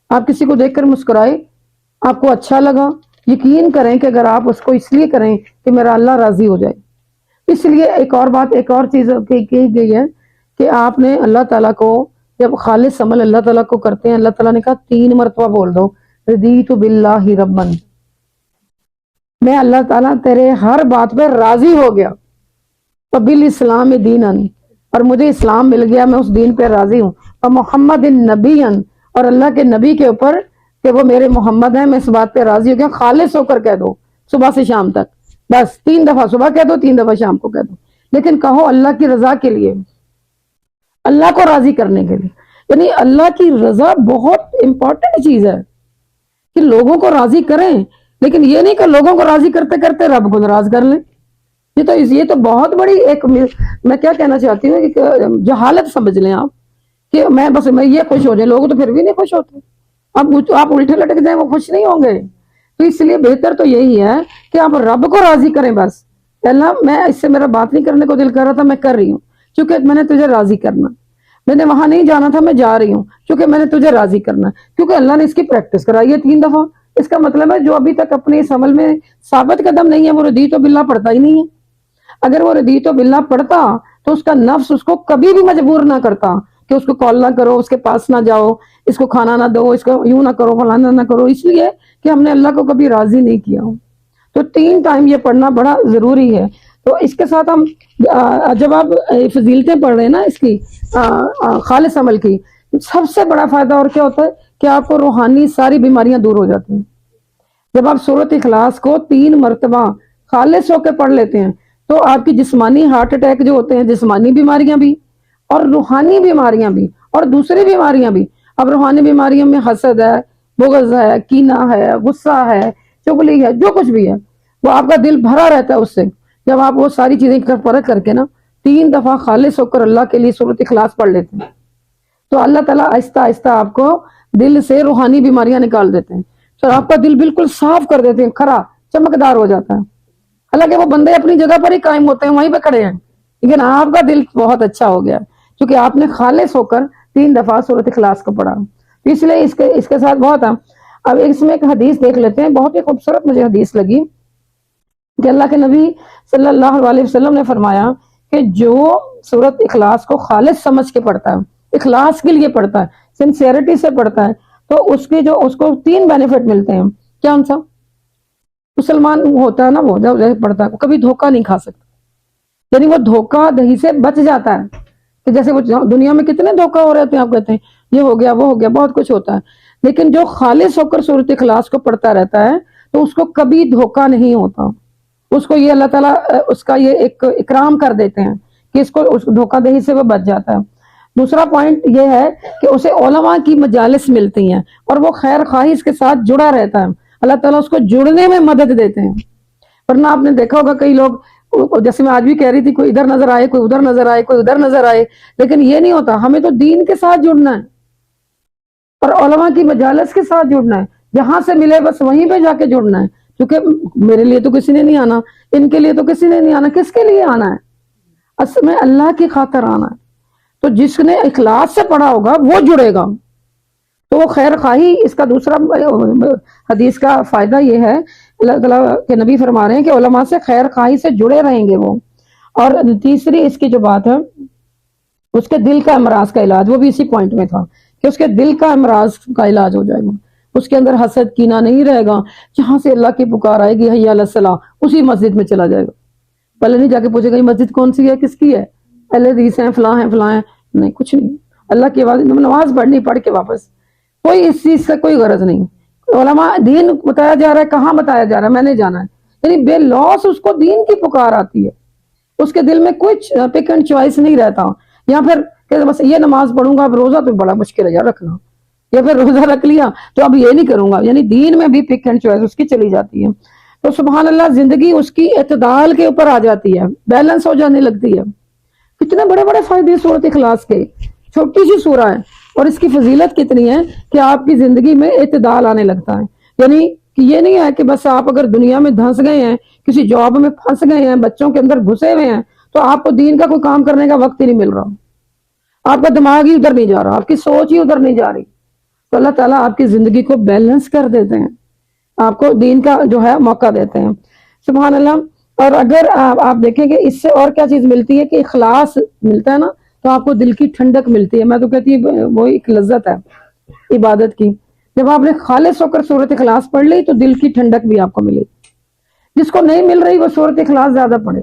آپ کسی کو دیکھ کر مسکرائے، آپ کو اچھا لگا، یقین کریں کہ اگر آپ اس کو اس لیے کریں کہ میرا اللہ راضی ہو جائے۔ اس لیے ایک اور چیز کہی گئی ہے کہ آپ نے اللہ تعالیٰ کو جب خالص عمل اللہ تعالیٰ کو کرتے ہیں، اللہ تعالیٰ نے کہا 3 مرتبہ بول دو، رضیت باللہ ربًا، میں اللہ تعالیٰ تیرے ہر بات پہ راضی ہو گیا، وبالاسلام دیناً، اور مجھے اسلام مل گیا، میں اس دین پہ راضی ہوں، اور محمد نبیًا، اور اللہ کے نبی کے اوپر کہ وہ میرے محمد ہیں، میں اس بات پہ راضی ہو گیا۔ خالص ہو کر کہہ دو صبح سے شام تک، بس 3 دفعہ صبح کہہ دو، 3 دفعہ شام کو کہہ دو، لیکن کہو اللہ کی رضا کے لیے، اللہ کو راضی کرنے کے لیے۔ یعنی اللہ کی رضا بہت امپورٹنٹ چیز ہے کہ لوگوں کو راضی کریں، لیکن یہ نہیں کہ لوگوں کو راضی کرتے کرتے رب کو ناراض کر لیں۔ یہ تو بہت بڑی ایک، میں کیا کہنا چاہتی ہوں کہ جہالت سمجھ لیں آپ، کہ میں یہ خوش ہو جائیں، لوگ تو پھر بھی نہیں خوش ہوتے، اب آپ الٹے لٹک جائیں وہ خوش نہیں ہوں گے۔ تو اس لیے بہتر تو یہی ہے کہ آپ رب کو راضی کریں، بس اللہ میں اس سے میرا بات نہیں کرنے کو دل کر رہا تھا، میں کر رہی ہوں کیونکہ میں نے تجھے راضی کرنا، میں نے وہاں نہیں جانا تھا، میں جا رہی ہوں کیونکہ میں نے تجھے راضی کرنا، کیونکہ اللہ نے اس کی پریکٹس کرائی ہے 3 دفعہ۔ اس کا مطلب ہے جو ابھی تک اپنے اس عمل میں ثابت قدم نہیں ہے وہ رضیت باللہ پڑھتا ہی نہیں ہے۔ اگر وہ رضیت باللہ پڑھتا تو اس کا نفس اس کو کبھی بھی مجبور نہ کرتا کہ اس کو کال نہ کرو، اس کے پاس نہ جاؤ، اس کو کھانا نہ دو، اس کو یوں نہ کرو، فلانا نہ کرو، اس لیے کہ ہم نے اللہ کو کبھی راضی نہیں کیا۔ تو 3 ٹائم یہ پڑھنا بڑا ضروری ہے۔ تو اس کے ساتھ ہم جب آپ فضیلتیں پڑھ رہے ہیں نا اس کی خالص عمل کی، سب سے بڑا فائدہ اور کیا ہوتا ہے کہ آپ کو روحانی ساری بیماریاں دور ہو جاتی ہیں۔ جب آپ سورۃ اخلاص کو 3 مرتبہ خالص ہو کے پڑھ لیتے ہیں تو آپ کی جسمانی ہارٹ اٹیک جو ہوتے ہیں، جسمانی بیماریاں بھی اور روحانی بیماریاں بھی اور دوسری بیماریاں بھی۔ اب روحانی بیماریوں میں حسد ہے، بغض ہے، کینہ ہے، غصہ ہے، چغلی ہے، جو کچھ بھی ہے وہ آپ کا دل بھرا رہتا ہے اس سے۔ جب آپ وہ ساری چیزیں فرق کر کے نا 3 دفعہ خالص ہو کر اللہ کے لیے سورۃ اخلاص پڑھ لیتے ہیں تو اللہ تعالیٰ آہستہ آہستہ آپ کو دل سے روحانی بیماریاں نکال دیتے ہیں، تو آپ کا دل بالکل صاف کر دیتے ہیں، کھرا چمکدار ہو جاتا ہے۔ حالانکہ وہ بندے اپنی جگہ پر ہی قائم ہوتے ہیں، وہیں پہ کھڑے ہیں، لیکن آپ کا دل بہت اچھا ہو گیا کیونکہ آپ نے خالص ہو کر 3 دفعہ سورۃ اخلاص کو پڑھا۔ اس لیے اس کے ساتھ بہت ہے۔ اب اس میں ایک حدیث دیکھ لیتے ہیں، بہت ہی خوبصورت مجھے حدیث لگی کہ اللہ کے نبی صلی اللہ علیہ وسلم نے فرمایا کہ جو سورۃ اخلاص کو خالص سمجھ کے پڑھتا ہے، اخلاص کے لیے پڑھتا ہے، سنسیئرٹی سے پڑھتا ہے، تو اس کو 3 بینیفٹ ملتے ہیں۔ کیا سا مسلمان ہوتا ہے نا، وہ جب پڑھتا ہے کبھی دھوکہ نہیں کھا سکتا، یعنی وہ دھوکہ دہی سے بچ جاتا ہے کہ جیسے وہ دنیا میں کتنے دھوکہ ہو رہے تھے، آپ کہتے ہیں یہ ہو گیا وہ ہو گیا، بہت کچھ ہوتا ہے، لیکن جو خالص ہو کر سورۃ اخلاص کو پڑھتا رہتا ہے تو اس کو کبھی دھوکہ نہیں ہوتا۔ اس کو یہ اللہ تعالیٰ اس کا یہ ایک اکرام کر دیتے ہیں کہ اس دھوکہ دہی سے وہ بچ جاتا ہے۔ دوسرا پوائنٹ یہ ہے کہ اسے علماء کی مجالس ملتی ہیں اور وہ خیر خواہش کے ساتھ جڑا رہتا ہے، اللہ تعالیٰ اس کو جڑنے میں مدد دیتے ہیں۔ ورنہ آپ نے دیکھا ہوگا کئی لوگ، جیسے میں آج بھی کہہ رہی تھی، کوئی ادھر نظر آئے، کوئی ادھر نظر آئے، کوئی ادھر نظر آئے، لیکن یہ نہیں ہوتا، ہمیں تو دین کے ساتھ جڑنا ہے اور علماء کی مجالس کے ساتھ جڑنا ہے، جہاں سے ملے بس وہیں پہ جا کے جڑنا ہے، کیونکہ میرے لیے تو کسی نے نہیں آنا، ان کے لیے تو کسی نے نہیں آنا، کس کے لیے آنا ہے؟ اصل میں اللہ کی خاطر آنا ہے۔ تو جس نے اخلاص سے پڑھا ہوگا وہ جڑے گا، تو وہ خیر خواہی، اس کا دوسرا حدیث کا فائدہ یہ ہے، اللہ تعالیٰ کے نبی فرما رہے ہیں کہ علماء سے خیر خواہی سے جڑے رہیں گے وہ۔ اور تیسری اس کی جو بات ہے، اس کے دل کا امراض کا علاج، وہ بھی اسی پوائنٹ میں تھا کہ اس کے دل کا امراض کا علاج ہو جائے گا، اس کے اندر حسد کینہ نہیں رہے گا، جہاں سے اللہ کی پکار آئے گی حی علی الصلاۃ اسی مسجد میں چلا جائے گا، پہلے نہیں جا کے پوچھے گا یہ مسجد کون سی ہے، کس کی ہے، پہلے حدیث ہیں فلاں ہیں فلاں ہیں، نہیں کچھ نہیں، اللہ کی آواز نماز پڑھنی، پڑھ کے واپس، کوئی اس چیز سے کوئی غرض نہیں۔ علماء دین بتایا جا رہا ہے، کہاں بتایا جا رہا ہے، میں نے جانا ہے، یعنی بے لوس اس کو دین کی پکار آتی ہے، اس کے دل میں کچھ پک اینڈ چوائس نہیں رہتا، یا پھر کہ بس یہ نماز پڑھوں گا، اب روزہ تو بڑا مشکل ہے یار رکھنا، یا پھر روزہ رکھ لیا تو اب یہ نہیں کروں گا، یعنی دین میں بھی پک اینڈ چوائس اس کی چلی جاتی ہے۔ تو سبحان اللہ، زندگی اس کی اعتدال کے اوپر آ جاتی ہے، بیلنس ہو جانے لگتی ہے۔ کتنے بڑے بڑے فائدے سورۃ اخلاص کے، چھوٹی سی سورہ ہے اور اس کی فضیلت کتنی ہے کہ آپ کی زندگی میں اعتدال آنے لگتا ہے، یعنی کہ یہ نہیں ہے کہ بس آپ اگر دنیا میں دھنس گئے ہیں، کسی جاب میں پھنس گئے ہیں، بچوں کے اندر گھسے ہوئے ہیں، تو آپ کو دین کا کوئی کام کرنے کا وقت ہی نہیں مل رہا، آپ کا دماغ ہی ادھر نہیں جا رہا، آپ کی سوچ ہی ادھر نہیں جا رہی، تو اللہ تعالیٰ آپ کی زندگی کو بیلنس کر دیتے ہیں، آپ کو دین کا جو ہے موقع دیتے ہیں، سبحان اللہ۔ اور اگر آپ دیکھیں کہ اس سے اور کیا چیز ملتی ہے کہ اخلاص ملتا ہے نا، تو آپ کو دل کی ٹھنڈک ملتی ہے، میں تو کہتی ہوں وہ ایک لذت ہے عبادت کی، جب آپ نے خالص ہو کر سورۃ اخلاص پڑھ لی تو دل کی ٹھنڈک بھی آپ کو ملے، جس کو نہیں مل رہی وہ سورۃ اخلاص زیادہ پڑھے،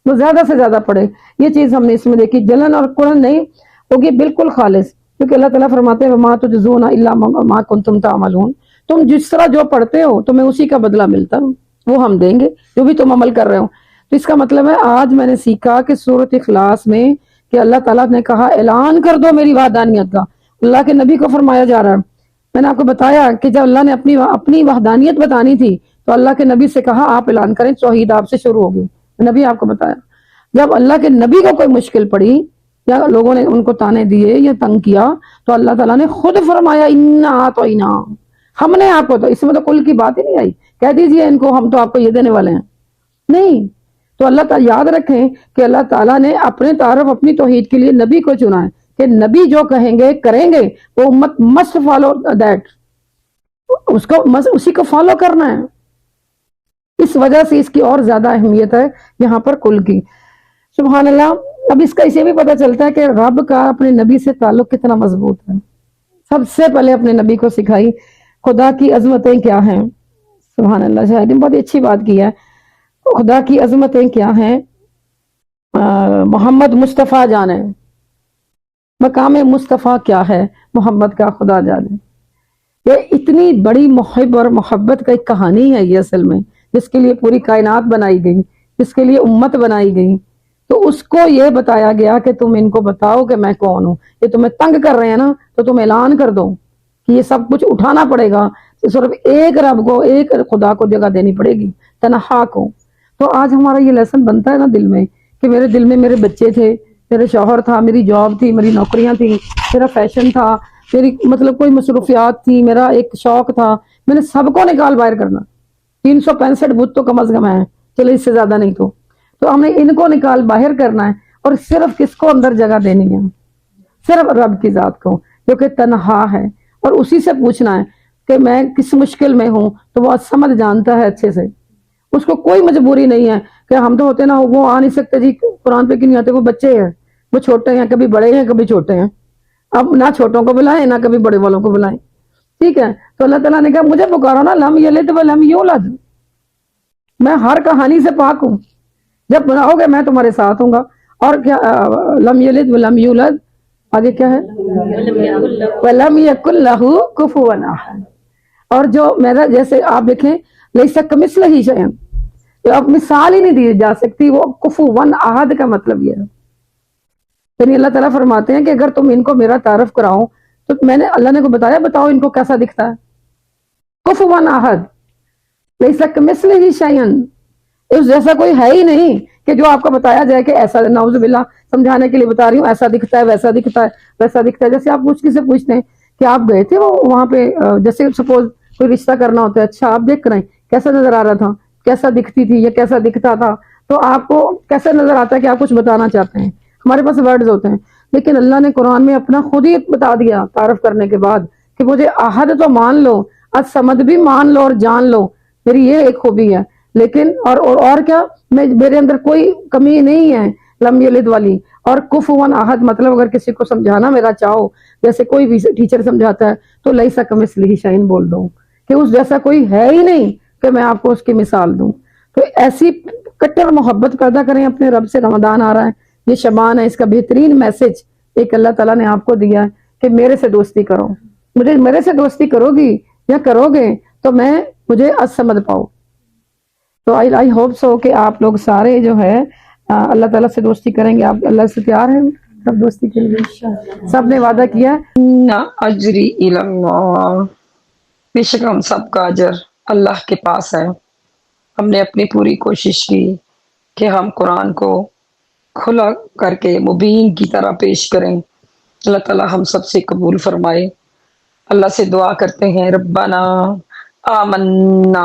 وہ زیادہ سے زیادہ پڑھے، یہ چیز ہم نے اس میں دیکھی، جلن اور کڑن نہیں ہوگی، بالکل خالص، کیونکہ اللہ تعالیٰ فرماتے ہیں وَمَا تُجْزُونَ إِلَّا مَا كُنتُمْ تَعْمَلُونَ، تم جس طرح جو پڑھتے ہو تمہیں اسی کا بدلہ ملتا ہے، وہ ہم دیں گے جو بھی تم عمل کر رہے ہو۔ تو اس کا مطلب ہے آج میں نے سیکھا کہ سورۃ اخلاص میں کہ اللہ تعالیٰ نے کہا اعلان کر دو میری وحدانیت کا، اللہ کے نبی کو فرمایا جا رہا ہے، میں نے آپ کو بتایا کہ جب اللہ نے اپنی وحدانیت بتانی تھی تو اللہ کے نبی سے کہا آپ اعلان کریں، توحید آپ سے شروع ہوگی، نبی آپ کو بتایا، جب اللہ کے نبی کو کوئی مشکل پڑی یا لوگوں نے ان کو تانے دیے یا تنگ کیا تو اللہ تعالیٰ نے خود فرمایا انا اعطینا، ہم نے آپ کو، تو اس میں تو کل کی بات ہی نہیں آئی، کہہ دیجئے ان کو ہم تو آپ کو یہ دینے والے ہیں، نہیں۔ تو اللہ تعالیٰ یاد رکھیں کہ اللہ تعالیٰ نے اپنے تعارف اپنی توحید کے لیے نبی کو چنا ہے کہ نبی جو کہیں گے کریں گے، وہ امت مسٹ فالو دیٹ، اسی کو فالو کرنا ہے، اس وجہ سے اس کی اور زیادہ اہمیت ہے یہاں پر کل کی، سبحان اللہ۔ اب اس کا اسے بھی پتہ چلتا ہے کہ رب کا اپنے نبی سے تعلق کتنا مضبوط ہے، سب سے پہلے اپنے نبی کو سکھائی خدا کی عظمتیں کیا ہیں، سبحان اللہ، شاید بہت اچھی بات کی ہے، خدا کی عظمتیں کیا ہیں، محمد مصطفیٰ جانے، مقام مصطفیٰ کیا ہے، محمد کا خدا جانے، یہ اتنی بڑی محب اور محبت کا ایک کہانی ہے یہ اصل میں، جس کے لیے پوری کائنات بنائی گئی، جس کے لیے امت بنائی گئی، تو اس کو یہ بتایا گیا کہ تم ان کو بتاؤ کہ میں کون ہوں، یہ تمہیں تنگ کر رہے ہیں نا تو تم اعلان کر دو کہ یہ سب کچھ اٹھانا پڑے گا، صرف ایک رب کو، ایک خدا کو جگہ دینی پڑے گی، تنہا کو۔ تو آج ہمارا یہ لیسن بنتا ہے نا دل میں کہ میرے دل میں میرے بچے تھے، میرے شوہر تھا، میری جاب تھی، میری نوکریاں تھیں، میرا فیشن تھا، میری مطلب کوئی مصروفیات تھی، میرا ایک شوق تھا، میں نے سب کو نکال باہر کرنا، 365 بت تو کم از کم ہیں، چلے اس سے زیادہ نہیں تو ہم نے ان کو نکال باہر کرنا ہے، اور صرف کس کو اندر جگہ دینی ہے، صرف رب کی ذات کو جو کہ تنہا ہے، اور اسی سے پوچھنا ہے کہ میں کس مشکل میں ہوں، تو وہ سمجھ جانتا ہے اچھے سے، اس کو کوئی مجبوری نہیں ہے کہ ہم تو ہوتے نا وہ آ نہیں سکتے جی قرآن پہ کیوں نہیں آتے، وہ بچے ہیں، وہ چھوٹے ہیں، کبھی بڑے ہیں کبھی چھوٹے ہیں، اب نہ چھوٹوں کو بلائیں نہ کبھی بڑے والوں کو بلائیں، ٹھیک ہے، تو اللہ تعالیٰ نے کہا مجھے پکارو نا، لم یلد ولم یولد، میں ہر کہانی سے پاک ہوں، جب بناؤ گے میں تمہارے ساتھ ہوں گا، اور کیا لم یلد ولم یولد، آگے کیا ہے ولم یکن لہ کفوا احد، اور جو میرا جیسے آپ دیکھیں لیس کمثلہ شیء، اب مثال ہی نہیں دی جا سکتی، وہ کفوا احد کا مطلب یہ ہے، یعنی اللہ تعالیٰ فرماتے ہیں کہ اگر تم ان کو میرا تعارف کراؤ تو میں نے اللہ نے کو بتایا، بتاؤ ان کو کیسا دکھتا ہے، کفوا احد لیس کمثلہ شیء، اس جیسا کوئی ہے ہی نہیں کہ جو آپ کو بتایا جائے کہ ایسا، نعوذ باللہ سمجھانے کے لیے بتا رہی ہوں، ایسا دکھتا ہے ویسا دکھتا ہے ویسا دکھتا ہے، جیسے آپ کسی سے پوچھتے ہیں کہ آپ گئے تھے وہ وہاں پہ، جیسے سپوز کوئی رشتہ کرنا ہوتا ہے، اچھا آپ دیکھ رہے ہیں کیسا نظر آ رہا تھا، کیسا دکھتی تھی یا کیسا دکھتا تھا، تو آپ کو کیسا نظر آتا ہے کہ آپ کچھ بتانا چاہتے ہیں، ہمارے پاس ورڈز ہوتے ہیں، لیکن اللہ نے قرآن میں اپنا خود ہی بتا دیا تعارف کرنے کے بعد کہ مجھے احد تو مان لو، الصمد بھی مان لو اور جان لو، میری یہ ایک خوبی ہے، لیکن اور کیا، میرے اندر کوئی کمی نہیں ہے لم یلد والی، اور کفوا احد مطلب اگر کسی کو سمجھانا میرا چاہو، جیسے کوئی بھی ٹیچر سمجھاتا ہے تو لیسا کمثلہ شیء بول دو کہ اس جیسا کوئی ہے ہی نہیں کہ میں آپ کو اس کی مثال دوں۔ تو ایسی کٹر محبت پیدا کریں اپنے رب سے۔ رمضان آ رہا ہے، یہ شبان ہے، اس کا بہترین میسج ایک اللہ تعالیٰ نے آپ کو دیا ہے کہ میرے سے دوستی کرو، میرے سے دوستی کرو گی یا کرو گے تو مجھے الصمد پاؤ۔ تو آئی ہوپ سو کہ آپ لوگ سارے جو ہے اللہ تعالیٰ سے دوستی کریں گے۔ آپ اللہ سے تیار ہیں سب دوستی کے لیے؟ سب نے وعدہ کیا؟ نہ اجری اللہ، بے شک ہم سب کا اجر اللہ کے پاس ہے۔ ہم نے اپنی پوری کوشش کی کہ ہم قرآن کو کھلا کر کے مبین کی طرح پیش کریں۔ اللہ تعالیٰ ہم سب سے قبول فرمائے۔ اللہ سے دعا کرتے ہیں، ربنا آمنا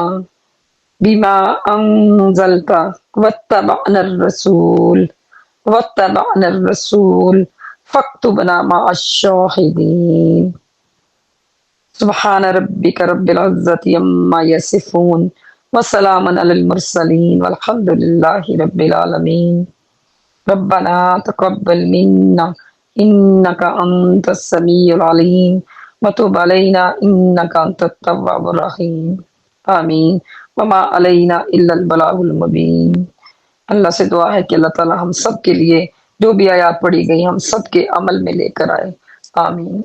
بما انزلت واتبعنا الرسول فاکتبنا مع الشاہدین۔ سبحان ربک رب العزت عما یصفون وسلام علی المرسلین والحمد للہ رب العالمین۔ ربنا تقبل منا انک انت السمیع العلیم وتب علینا انک انت التواب الرحیم، آمین۔ وما علینا الا البلاغ المبین۔ اللہ سے دعا ہے کہ اللہ تعالی ہم سب کے لیے جو بھی آیات پڑھی گئی ہم سب کے عمل میں لے کر آئے، آمین۔